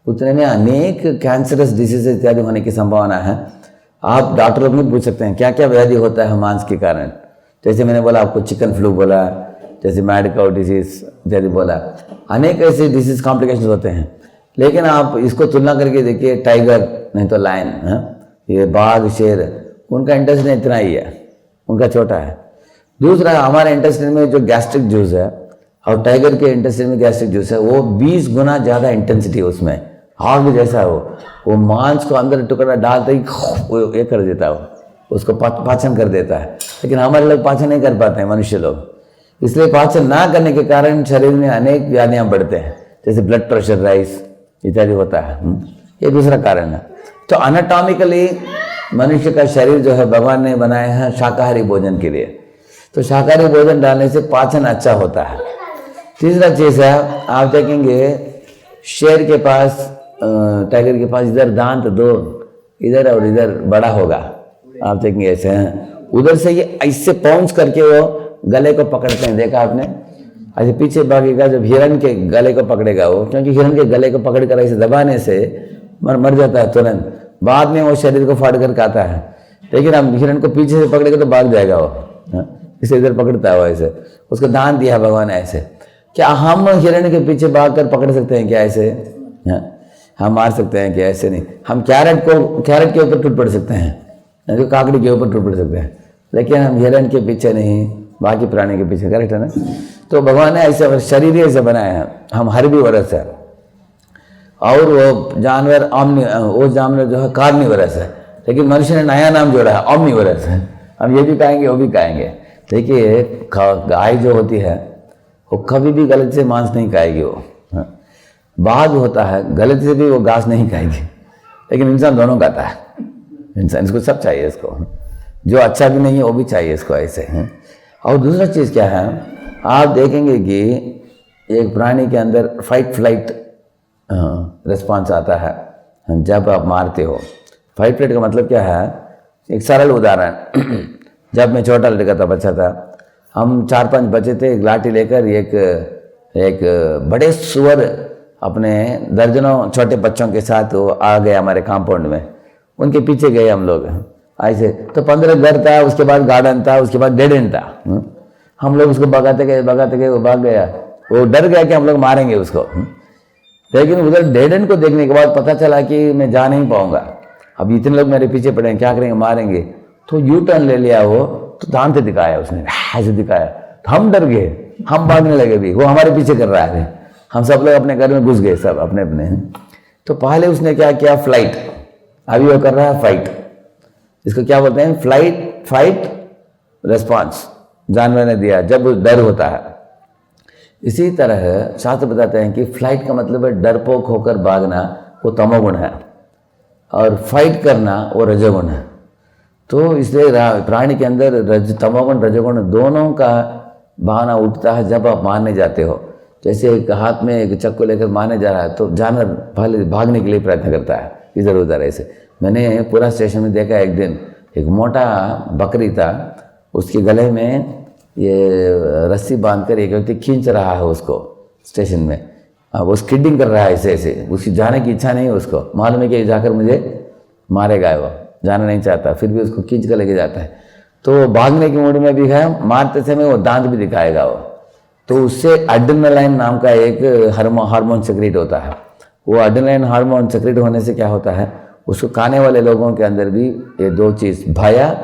उतने में अनेक कैंसरस डिसीज इत्यादि होने की संभावना है। आप डॉक्टर लोग भी पूछ सकते हैं क्या क्या व्याधि होता है मांस के कारण। जैसे मैंने बोला आपको चिकन फ्लू बोला, जैसे मैड काउ डिसीज इत्यादि बोला, अनेक ऐसे डिसीज कॉम्प्लिकेशंस होते हैं। लेकिन आप इसको तुलना करके देखिए, टाइगर नहीं तो लायन, ये बाघ शेर, उनका इंटेस्टाइन इतना ही है, उनका छोटा है। दूसरा हमारे इंटेस्टाइन में जो गैस्ट्रिक जूस है और टाइगर के इंटेस्टाइन में गैस्ट्रिक जूस है, वो 20 गुना ज़्यादा इंटेंसिटी है उसमें, आग जैसा वो मांस को अंदर टुकड़ा डालते ही ये कर देता है, उसको पाचन कर देता है। लेकिन हमारे लोग पाचन नहीं कर पाते हैं, मनुष्य लोग, इसलिए पाचन ना करने के कारण शरीर में अनेक व्याधियाँ बढ़ते हैं, जैसे ब्लड प्रेशर राइज इत्यादि होता है। ये दूसरा कारण है। तो एनाटॉमिकली मनुष्य का शरीर जो है भगवान ने बनाया है शाकाहारी भोजन के लिए, तो शाकाहारी भोजन डालने से पाचन अच्छा होता है। तीसरा चीज़ है, आप देखेंगे शेर के पास, टाइगर के पास इधर दांत 2 इधर और इधर बड़ा होगा, आप देखेंगे ऐसे हैं, उधर से ये ऐसे पाउंस करके वो गले को पकड़ते हैं, देखा आपने? ऐसे पीछे भागेगा, जब हिरन के गले को पकड़ेगा वो, क्योंकि हिरन के गले को पकड़ कर ऐसे दबाने से मर जाता है तुरंत, बाद में वो शरीर को फाड़ कर खाता है। लेकिन अब हिरन को पीछे से पकड़ेगा तो भाग जाएगा वो, इसे इधर पकड़ता है वो ऐसे, उसको दांत दिया भगवान ऐसे। क्या हम हिरण के पीछे भाग कर पकड़ सकते हैं क्या ऐसे? हम मार सकते हैं क्या? ऐसे नहीं। हम कैरेट के ऊपर टूट पड़ सकते हैं, काकड़ी के ऊपर टूट पड़ सकते हैं, लेकिन हम हिरण के पीछे नहीं, बाकी प्राणी के पीछे। करेक्ट है ना? तो भगवान ने ऐसे शरीर ही ऐसे बनाया है। हम हर्बीवरस है और वो जानवर वो जानवर जो है कार्निवरस है, लेकिन मनुष्य ने नया नाम जोड़ा है ऑमनीवरस है। हम ये भी खाएंगे वो भी खाएंगे। देखिए गाय जो होती है वो कभी भी गलत से मांस नहीं खाएगी, वो बाघ होता है गलत से भी वो घास नहीं खाएगी, लेकिन इंसान दोनों खाता है। इंसान इसको सब चाहिए, इसको जो अच्छा भी नहीं है वो भी चाहिए इसको ऐसे हैं। और दूसरा चीज़ क्या है, आप देखेंगे कि एक प्राणी के अंदर फाइट फ्लाइट रिस्पॉन्स आता है जब आप मारते हो। फाइट फ्लाइट का मतलब क्या है? एक सरल उदाहरण, जब मैं छोटा लड़का था, बच्चा था, हम 4-5 बच्चे थे, एक लाठी लेकर एक बड़े सुअर अपने दर्जनों छोटे बच्चों के साथ वो आ गए हमारे कंपाउंड में, उनके पीछे गए हम लोग ऐसे। तो 15 घर था, उसके बाद गार्डन था, उसके बाद डेड एंड था। हम लोग उसको भगाते गए वो भाग गया, वो डर गया कि हम लोग मारेंगे उसको। लेकिन उधर डेड एंड को देखने के बाद पता चला कि मैं जा नहीं पाऊंगा, अब इतने लोग मेरे पीछे पड़े हैं, क्या करेंगे, मारेंगे। तो यू टर्न ले लिया वो, तो दांत दिखाया उसने, ऐसे दिखाया, तो हम डर गए, हम भागने लगे भी, वो हमारे पीछे कर रहा है। हम सब लोग अपने घर में घुस गए, सब अपने अपने। तो पहले उसने क्या किया, फ्लाइट, अभी वो कर रहा है फाइट। इसको क्या बोलते हैं, फ्लाइट फाइट रेस्पॉन्स जानवर ने दिया जब डर होता है। इसी तरह शास्त्र बताते हैं कि फ्लाइट का मतलब है डरपोक होकर भागना, वो तमोगुण है, और फाइट करना वो रजोगुण है। तो इसलिए प्राणी के अंदर तमोगुण रजोगुण दोनों का भावना उठता है जब आप मारने जाते हो। जैसे एक हाथ में एक चक्कू लेकर मारने जा रहा है तो जानवर पहले भागने के लिए प्रयत्न करता है इधर उधर ऐसे। मैंने पूरा स्टेशन में देखा, एक दिन एक मोटा बकरी था, उसके गले में ये रस्सी बांधकर एक व्यक्ति खींच रहा है उसको स्टेशन में, वो स्किडिंग कर रहा है ऐसे ऐसे, उसकी जाने की इच्छा नहीं है, उसको मालूम है कि जाकर मुझे मारेगा, वो जाना नहीं चाहता, फिर भी उसको खींच कर लेके जाता है। तो भागने की मूड में भी है, मारते समय वो दांत भी दिखाएगा वो। तो उससे एड्रेनालाइन नाम का एक हार्मोन सेक्रेट होता है। वो एड्रेनालाइन हार्मोन सेक्रेट होने से क्या होता है, उसको खाने वाले लोगों के अंदर भी ये दो चीज़, भय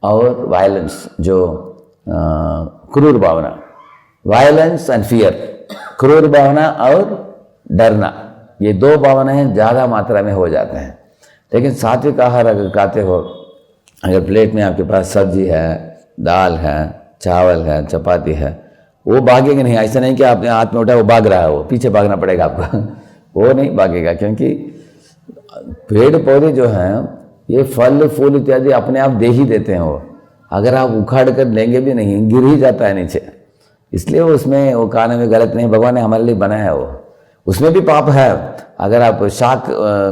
और वायलेंस, जो क्रूर भावना, वायलेंस एंड फियर, क्रूर भावना और डरना, ये दो भावनाएं ज़्यादा मात्रा में हो जाते हैं। लेकिन सात्विक आहार अगर खाते हो, अगर प्लेट में आपके पास सब्जी है, दाल है, चावल है, चपाती है, वो भागेगा नहीं। ऐसा नहीं कि आपने हाथ में उठाया वो भाग रहा है, वो पीछे भागना पड़ेगा आपको वो नहीं भागेगा, क्योंकि पेड़ पौधे जो हैं ये फल फूल इत्यादि अपने आप दे ही देते हैं। वो अगर आप उखाड़ कर लेंगे भी नहीं, गिर ही जाता है नीचे। इसलिए वो उसमें वो खाने में गलत नहीं, भगवान ने हमारे लिए बनाया है। वो उसमें भी पाप है। अगर आप शाक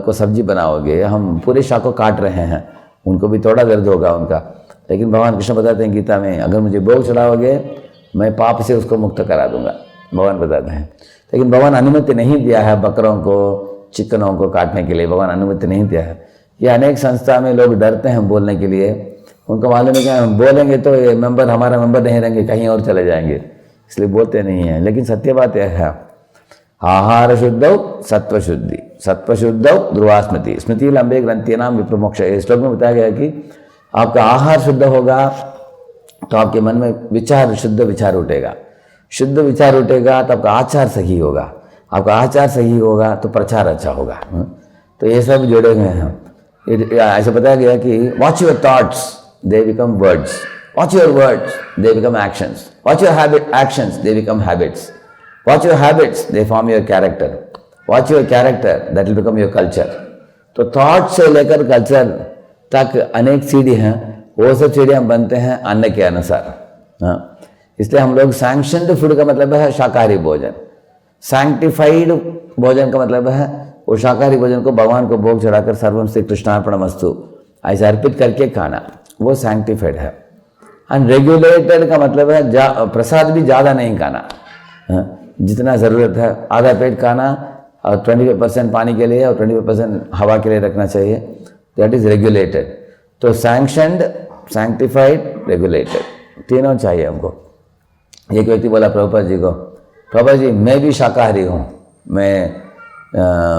को सब्जी बनाओगे, हम पूरे शाक को काट रहे हैं, उनको भी थोड़ा दर्द होगा उनका, लेकिन भगवान कृष्ण बताते हैं गीता में, अगर मुझे भोग चढ़ाओगे मैं पाप से उसको मुक्त करा दूंगा, भगवान बताते हैं। लेकिन भगवान अनुमति नहीं दिया है बकरों को, चिकनों को काटने के लिए, भगवान अनुमति नहीं दिया है। ये अनेक संस्था में लोग डरते हैं बोलने के लिए, उनको मालूम है कि हम बोलेंगे तो ये मेंबर हमारा मेंबर नहीं रहेंगे, कहीं और चले जाएंगे, इसलिए बोलते नहीं हैं। लेकिन सत्य बात यह है, आहार शुद्धौ सत्व शुद्धि, सत्व शुद्धौ ध्रुवा स्मृति, स्मृति लंबे ग्रंथि नाम विप्रमोक्ष। इस श्लोक में बताया गया कि आपका आहार शुद्ध होगा तो आपके मन में विचार, शुद्ध विचार उठेगा, शुद्ध विचार उठेगा तो आपका आचार सही होगा, आपका आचार सही होगा तो प्रचार अच्छा होगा। तो ये सब जोड़े गए हैं। ऐसा बताया गया कि watch your thoughts they become words, watch your words they become actions, watch your habit actions they become habits, watch your habits they form your character, watch your character that will become your culture. तो thought से लेकर culture तक अनेक सीढ़ी हैं, वो सब सीढ़ियाँ बनते हैं अन्न के अनुसार। हाँ, इसलिए हम लोग सैंक्शनड फूड का मतलब है शाकाहारी भोजन, सैंक्टिफाइड भोजन का मतलब है वो शाकाहारी भोजन को भगवान को भोग चढ़ाकर सर्वम श्री कृष्णार्पणमस्तु ऐसे अर्पित करके खाना, वो सैंक्टिफाइड है। अनरेगुलेटेड का मतलब है प्रसाद भी ज़्यादा नहीं खाना, जितना ज़रूरत है आधा पेट खाना, और 25% पानी के लिए और 25% हवा के लिए रखना चाहिए, दैट इज़ रेगुलेटेड। तो सैंक्शनड, सैंक्टिफाइड, रेगुलेटेड, तीनों चाहिए हमको। एक व्यक्ति बोला प्रभुपाद जी को, प्रभुपाद जी मैं भी शाकाहारी हूँ, मैं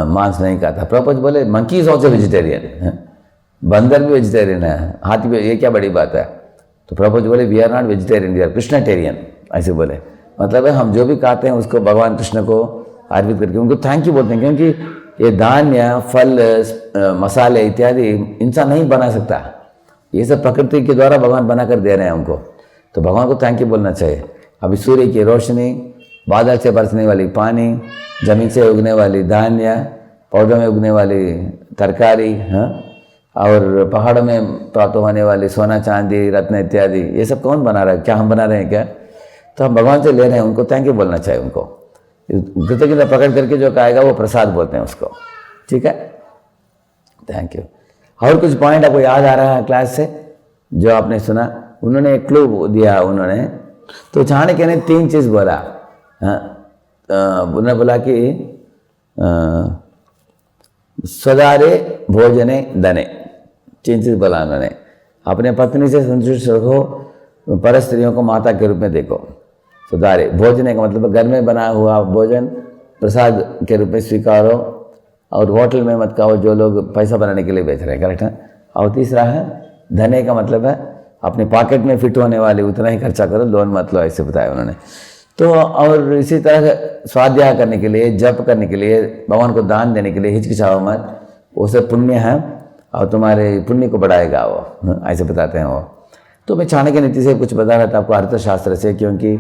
मांस नहीं खाता। प्रभुपाद जी बोले मंकी इज ऑल्सो वेजिटेरियन, बंदर भी वेजिटेरियन है, हाथी भी, ये क्या बड़ी बात है। तो प्रभुपाद जी बोले we are not vegetarian, we are Krishnatarian, ऐसे बोले। मतलब है हम जो भी खाते हैं उसको भगवान कृष्ण को अर्पित करके उनको थैंक यू बोलते हैं, क्योंकि ये धान्य, फल, मसाले इत्यादि इंसान नहीं बना सकता, ये सब प्रकृति के द्वारा भगवान बना कर दे रहे हैं हमको, तो भगवान को थैंक यू बोलना चाहिए। अभी सूर्य की रोशनी, बादल से बरसने वाली पानी, जमीन से उगने वाली धान्य, पौधों में उगने वाली तरकारी, हाँ, और पहाड़ों में प्राप्त होने वाली सोना चांदी रत्न इत्यादि, ये सब कौन बना रहा है, क्या हम बना रहे हैं क्या? तो हम भगवान से ले रहे हैं, उनको थैंक यू बोलना चाहिए। उनको कृतज्ञता प्रकट करके जो कहेगा वो प्रसाद बोलते हैं उसको, ठीक है, थैंक यू। और कुछ पॉइंट आपको याद आ रहा है क्लास से जो आपने सुना? उन्होंने एक क्लू दिया, उन्होंने तो चाणक्य ने 3 चीज़ बोला। हाँ, उन्होंने बोला कि स्वदारे भोजने धने, 3 चीज़ बोला उन्होंने। अपने पत्नी से संतुष्ट रखो, पर स्त्रियों को माता के रूप में देखो। सुधारे भोजने का मतलब घर में बना हुआ भोजन प्रसाद के रूप में स्वीकारो, और होटल में मत खाओ जो लोग पैसा बनाने के लिए बेच रहे हैं, करेक्ट है। और तीसरा है धने का मतलब है अपने पॉकेट में फिट होने वाले उतना ही खर्चा करो, लोन मत लो, ऐसे बताया उन्होंने। तो और इसी तरह स्वाध्याय करने के लिए, जप करने के लिए, भगवान को दान देने के लिए हिचकिचाओ मत, वो सब पुण्य है और तुम्हारे पुण्य को बढ़ाएगा वो, ऐसे बताते हैं वो। तो मैं चाणक्य नीति से कुछ बता रहा था आपको अर्थशास्त्र से, क्योंकि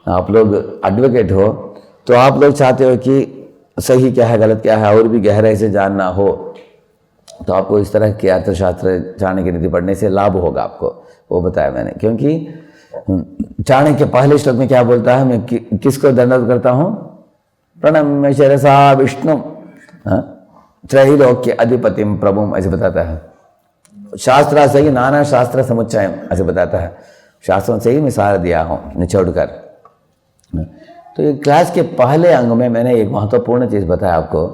आप लोग एडवोकेट हो तो आप लोग चाहते हो कि सही क्या है गलत क्या है और भी गहराई से जानना हो, तो आपको इस तरह के अर्थशास्त्र चाणक्य नीति पढ़ने से लाभ होगा आपको, वो बताया मैंने। क्योंकि चाणक्य पहले श्लोक में क्या बोलता है, मैं किसको दंडवत करता हूँ, प्रणम्य शिरसा विष्णु त्रैलोक्य अधिपतिम प्रभुम, ऐसे बताता है। शास्त्र से ही नाना शास्त्र समुच्चयम, ऐसे बताता है। शास्त्रों से ही मैं सारा दिया हूँ निचोड़ कर। तो ये क्लास के पहले अंग में मैंने एक महत्वपूर्ण चीज़ बताया आपको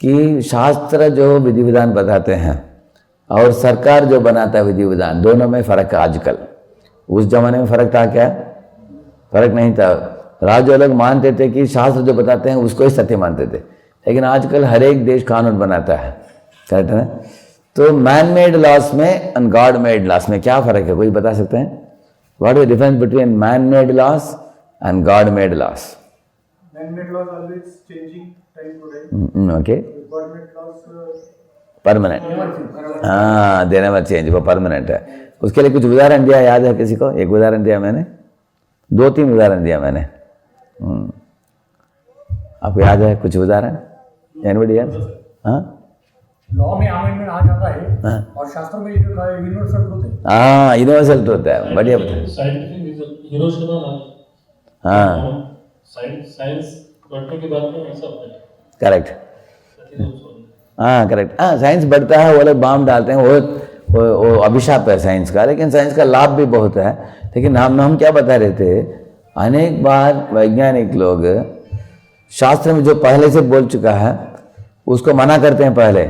कि शास्त्र जो विधि विधान बताते हैं और सरकार जो बनाता है विधि विधान, दोनों में फ़र्क है आजकल। उस जमाने में फ़र्क था क्या? फ़र्क नहीं था। राजा लोग मानते थे कि शास्त्र जो बताते हैं उसको ही सत्य मानते थे, लेकिन आजकल हर एक देश कानून बनाता है, करेक्ट है ना। तो मैन मेड लॉस में एंड गॉड मेड लॉस में क्या फ़र्क है, कोई बता सकते हैं? What is the difference between man made loss and God made laws? Man-made laws always changing time to time. Okay. God-made laws permanent, हाँ, they never change, वो परमानेंट है। उसके लिए कुछ उदाहरण दिया, याद है किसी को? एक उदाहरण दिया मैंने, 2-3 उदाहरण दिया मैंने। आपको याद है कुछ उदाहरण? एनीबॉडी याद? हाँ, लॉ में अमेंडमेंट आ जाता है और शास्त्रों में जो है यूनिवर्सल ट्रूथ है। हाँ, यूनिवर्सल ट्रूथ है, बढ़िया बताया। साइंटिफिक हिरोशिमा नाम, हाँ, साइंस बढ़ने के बाद में ऐसा होता है। करेक्ट, हाँ करेक्ट। हाँ, साइंस बढ़ता है, वो लोग बम डालते हैं, वो अभिशाप है साइंस का, लेकिन साइंस का लाभ भी बहुत है। लेकिन हम क्या बता रहे थे, अनेक बार वैज्ञानिक लोग शास्त्र में जो पहले से बोल चुका है उसको मना करते हैं पहले,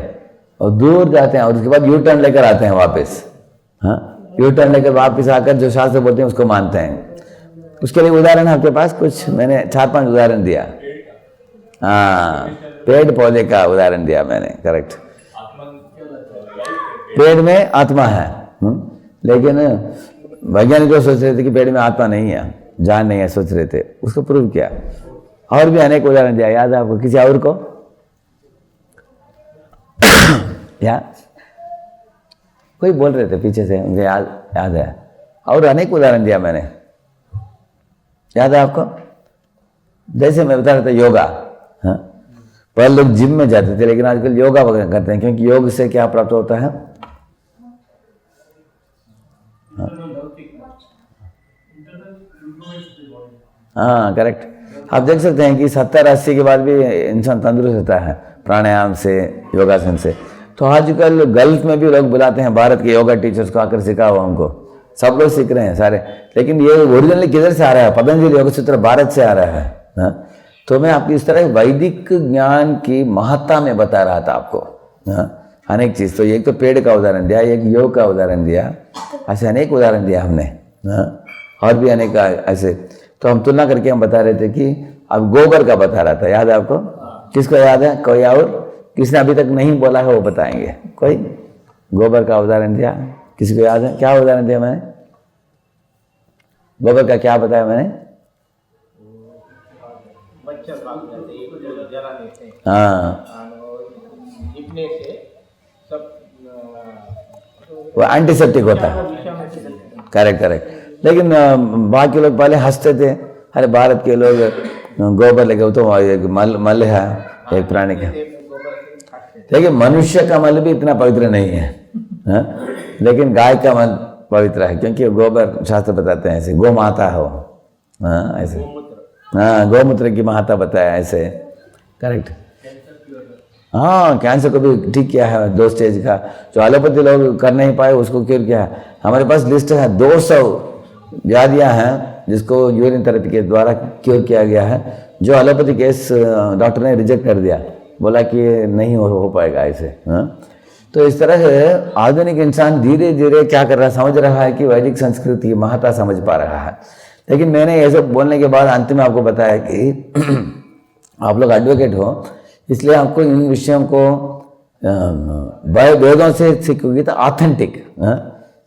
और दूर जाते हैं और उसके बाद यू टर्न लेकर आते हैं वापस। हाँ, यू टर्न लेकर वापस आकर जो शास्त्र बोलते हैं उसको मानते हैं। उसके लिए उदाहरण आपके पास कुछ, मैंने 4-5 उदाहरण दिया। हाँ, पेड़ पौधे का उदाहरण दिया मैंने, करेक्ट। पेड़ में आत्मा है, लेकिन वैज्ञानिक लोग सोच रहे थे कि पेड़ में आत्मा नहीं है, जान नहीं है, सोच रहे थे, उसको प्रूव किया। और भी अनेक उदाहरण दिया, याद है आपको? किसी और को या कोई बोल रहे थे पीछे से, उनके याद है? और अनेक उदाहरण दिया मैंने, याद है आपको? जैसे मैं बता रहा था योगा, हाँ, पहले लोग जिम में जाते थे, लेकिन आजकल योगा वगैरह करते हैं, क्योंकि योग से क्या प्राप्त होता है? हाँ करेक्ट। आप देख सकते हैं कि 70-80 के बाद भी इंसान तंदुरुस्त होता है प्राणायाम से, योगासन से। तो आजकल गल्फ में भी लोग बुलाते हैं भारत के योगा टीचर्स को, आकर सिखाओ हमको। सब लोग सीख रहे हैं सारे, लेकिन ये ओरिजिनली किधर से आ रहा है? पतंजलि योग सूत्र भारत से आ रहा है। हाँ? तो मैं आपकी इस तरह वैदिक ज्ञान की महत्ता में बता रहा था आपको। हाँ? अनेक चीज़, तो एक तो पेड़ का उदाहरण दिया, एक योग का उदाहरण दिया, ऐसे अनेक उदाहरण दिया हमने। हाँ? और भी अनेक ऐसे। तो हम तुलना करके हम बता रहे थे कि अब गोबर का बता रहा था, याद है आपको? किसको याद है? कोई और किसने अभी तक नहीं बोला है वो बताएंगे। कोई गोबर का उदाहरण दिया, किसी को याद है? क्या उदाहरण दिया मैंने? गोबर का क्या बताया मैंने? हाँ, वो एंटीसेप्टिक होता है, करेक्ट करेक्ट। लेकिन बाकी लोग पहले हंसते थे, अरे भारत के लोग गोबर लेके, तो एक मल है एक प्राणी का। देखिए मनुष्य का मल भी इतना पवित्र नहीं है, हाँ? लेकिन गाय का मल पवित्र है, क्योंकि गोबर शास्त्र बताते हैं ऐसे, गौ माता हो, हाँ ऐसे, हाँ गौमूत्र की महत्ता बताया ऐसे, करेक्ट। हाँ, कैंसर को भी ठीक किया है 2 स्टेज का, जो एलोपैथी लोग कर नहीं पाए उसको क्योर किया है। हमारे पास लिस्ट है 200 व्याधियाँ हैं जिसको यूरिन थेरेपी के द्वारा क्योर किया गया है, जो एलोपैथी केस डॉक्टर ने रिजेक्ट कर दिया, बोला कि नहीं हो पाएगा ऐसे। हाँ, तो इस तरह से आधुनिक इंसान धीरे धीरे क्या कर रहा है, समझ रहा है कि वैदिक संस्कृति महत्ता समझ पा रहा है। लेकिन मैंने ये सब बोलने के बाद अंत में आपको बताया कि आप लोग एडवोकेट हो, इसलिए आपको इन विषयों को वेदों से सीखोगे तो ऑथेंटिक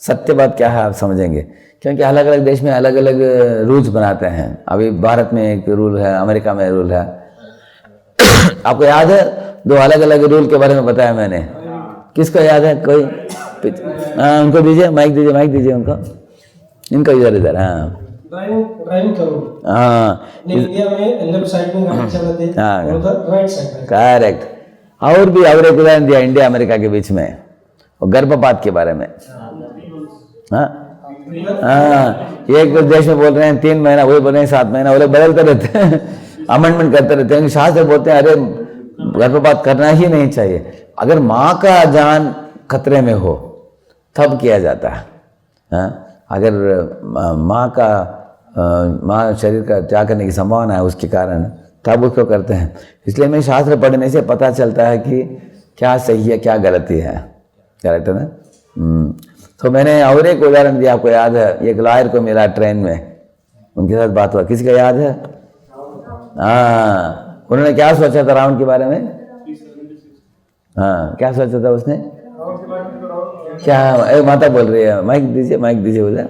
सत्य बात क्या है आप समझेंगे, क्योंकि अलग अलग देश में अलग अलग रूल्स बनाते हैं। अभी भारत में एक रूल है, अमेरिका में रूल है। आपको याद है 2 अलग अलग रूल के बारे में बताया मैंने, किसको याद है? कोई? हाँ, उनको दीजिए माइक, दीजिए उनको, इनको इधर। हाँ, ड्राइविंग करो। हाँ, इंडिया में लेफ्ट साइड में गाड़ी चलाते हैं, हाँ, उधर राइट साइड में। करेक्ट। और भी और एक उदाहरण दिया इंडिया अमेरिका के बीच में, और गर्भपात के बारे में। हाँ, एक देश में बोल रहे हैं 3 महीना, वो बोल रहे हैं 7 महीना, वो लोग बदलते रहते हैं, अमेंडमेंट करते रहते हैं। शास्त्र बोलते हैं अरे गर्भपात करना ही नहीं चाहिए। अगर माँ का जान खतरे में हो तब किया जाता है। हाँ, अगर माँ शरीर का त्याग करने की संभावना है उसके कारण, तब उसको करते हैं। इसलिए मैं शास्त्र पढ़ने से पता चलता है कि क्या सही है क्या गलती है। करेक्ट है ना? तो मैंने और एक उदाहरण दिया, आपको याद है? एक लॉयर को मिला ट्रेन में, उनके साथ बात हुआ, किसी का याद है? हाँ, उन्होंने क्या सोचा था रावण के बारे में? हाँ, क्या सोचा था उसने? क्या माता बोल रही है? माइक दीजिए उधर,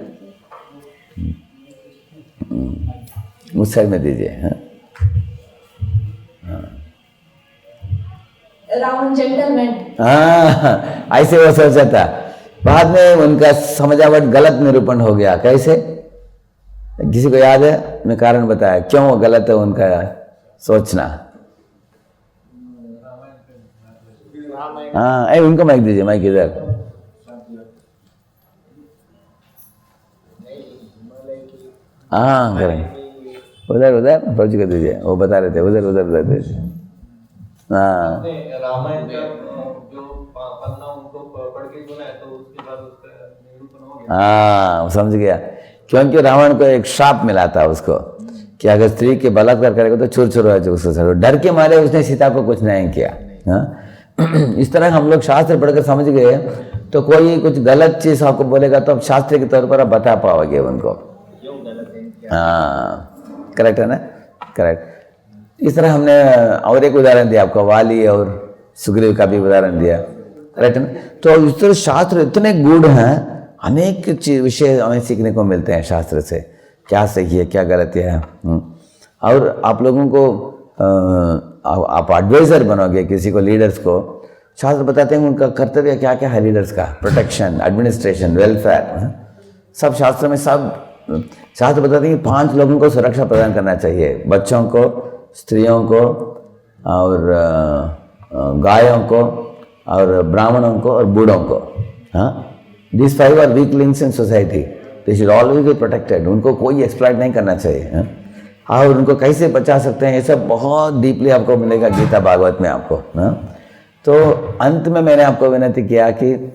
उस साइड में दीजिए। हाँ, रावण जेंटलमैन। हाँ, ऐसे वो सोचा था। बाद में उनका समझावट गलत निरूपण हो गया। कैसे? किसी को याद है? मैं कारण बताया क्यों वो गलत है उनका सोचना। हाँ, उनको माइक दीजिए, माइक इधर। हाँ, करें उधर फौजी को दीजिए, वो बता रहे थे, उधर दीजिए। हाँ, रामायण का जो पन्ना उनको पढ़ के बोला है, तो उसके बाद उसका निरूपण हो गया। हाँ, समझ गया। क्योंकि रावण को एक श्राप मिला था उसको कि अगर स्त्री के बलात्कार करेगा तो चूर हो जाएगा उसको। डर के मारे उसने सीता को कुछ नहीं किया। हाँ, इस तरह हम लोग शास्त्र पढ़कर समझ गए, तो कोई कुछ गलत चीज आपको बोलेगा तो आप शास्त्र के तौर पर आप बता पाओगे उनको। हाँ, करेक्ट है ना? करेक्ट। इस तरह हमने और एक उदाहरण दिया आपको, वाली और सुग्रीव का भी उदाहरण दिया। करेक्ट है ना? तो इस तरह शास्त्र इतने गूढ़ हैं, अनेक विषय हमें सीखने को मिलते हैं शास्त्र से, क्या सही है क्या गलत है। और आप लोगों को आप एडवाइजर बनोगे किसी को, लीडर्स को, शास्त्र बताते हैं उनका कर्तव्य क्या क्या है लीडर्स का, प्रोटेक्शन, एडमिनिस्ट्रेशन, वेलफेयर, सब शास्त्र में सब शास्त्र बताते हैं कि 5 लोगों को सुरक्षा प्रदान करना चाहिए, बच्चों को, स्त्रियों को, और गायों को, और ब्राह्मणों को, और बूढ़ों को। हाँ, this 5 are weak links in society, they should always be protected. उनको कोई एक्सप्लॉइट नहीं करना चाहिए। हाँ? और उनको कैसे बचा सकते हैं, ये सब बहुत डीपली आपको मिलेगा गीता भागवत में आपको। हाँ? तो अंत में मैंने आपको विनती किया कि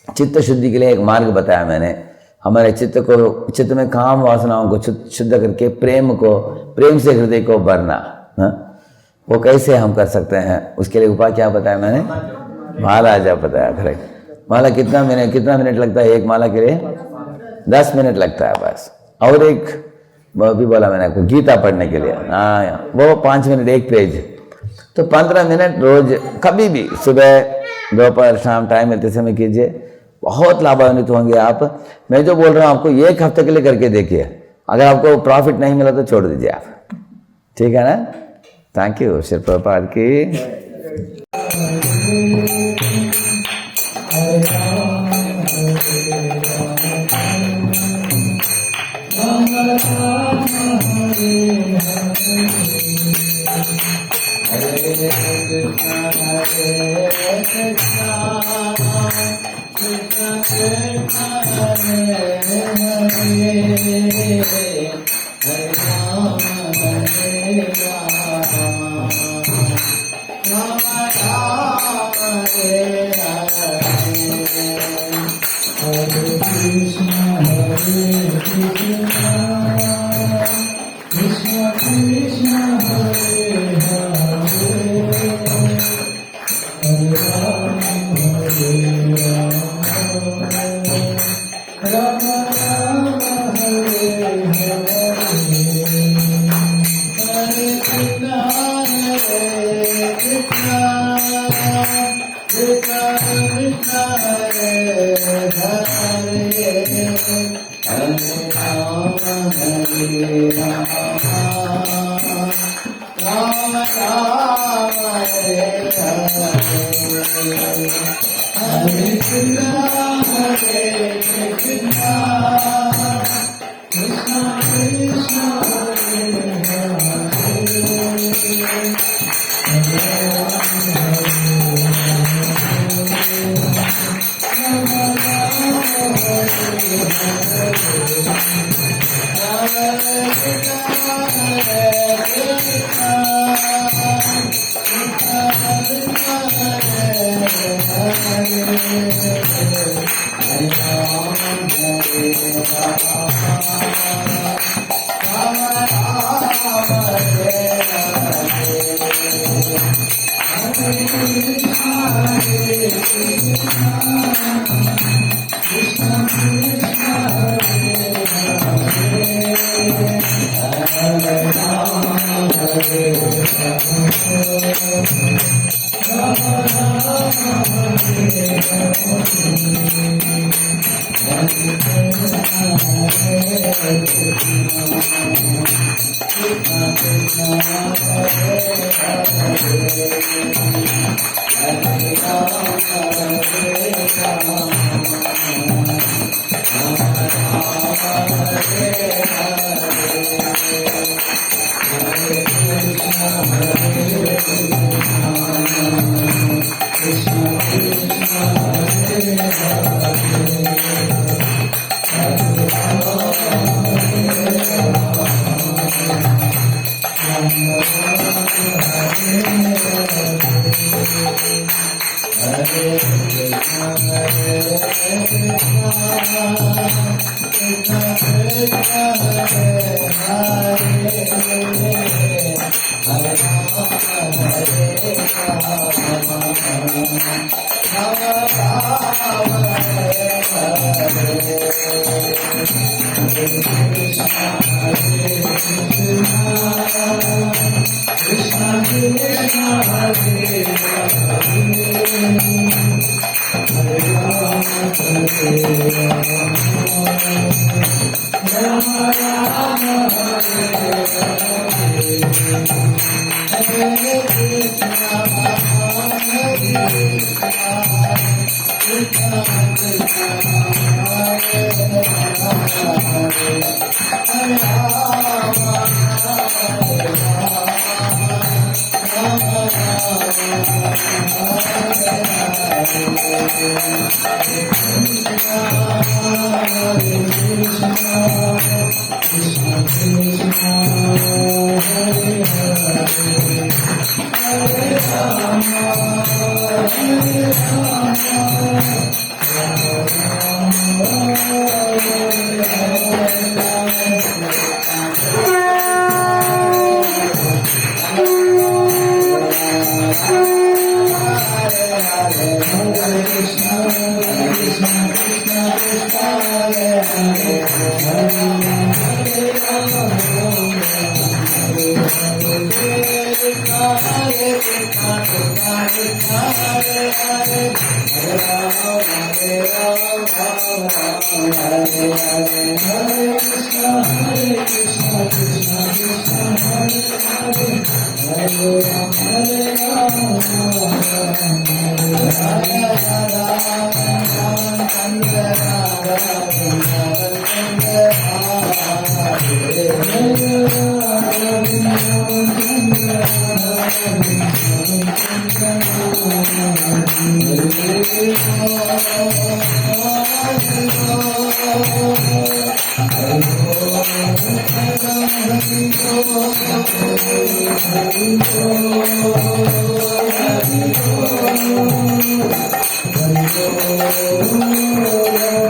चित्त शुद्धि के लिए एक मार्ग बताया मैंने। हमारे चित्त में काम वासनाओं को शुद्ध करके प्रेम से हृदय को भरना। हाँ? वो कैसे हम कर सकते हैं, उसके लिए उपाय क्या बताया मैंने? माला जप बताया। करेक्ट। माला कितना मिनट लगता है एक माला के लिए? 10 मिनट लगता है बस। और एक वो भी बोला मैंने आपको, गीता पढ़ने के लिए। हाँ, वो 5 मिनट एक पेज, तो 15 मिनट रोज, कभी भी सुबह दोपहर शाम टाइम मिलते समय कीजिए, बहुत लाभान्वित होंगे आप। मैं जो बोल रहा हूँ आपको 1 हफ्ते के लिए करके देखिए, अगर आपको प्रॉफिट नहीं मिला तो छोड़ दीजिए आप। ठीक है ना? Thank you. श्री प्रभुपाद की Hare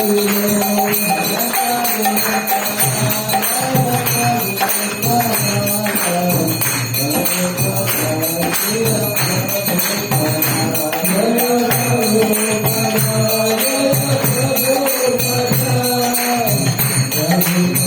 Hare Thank you.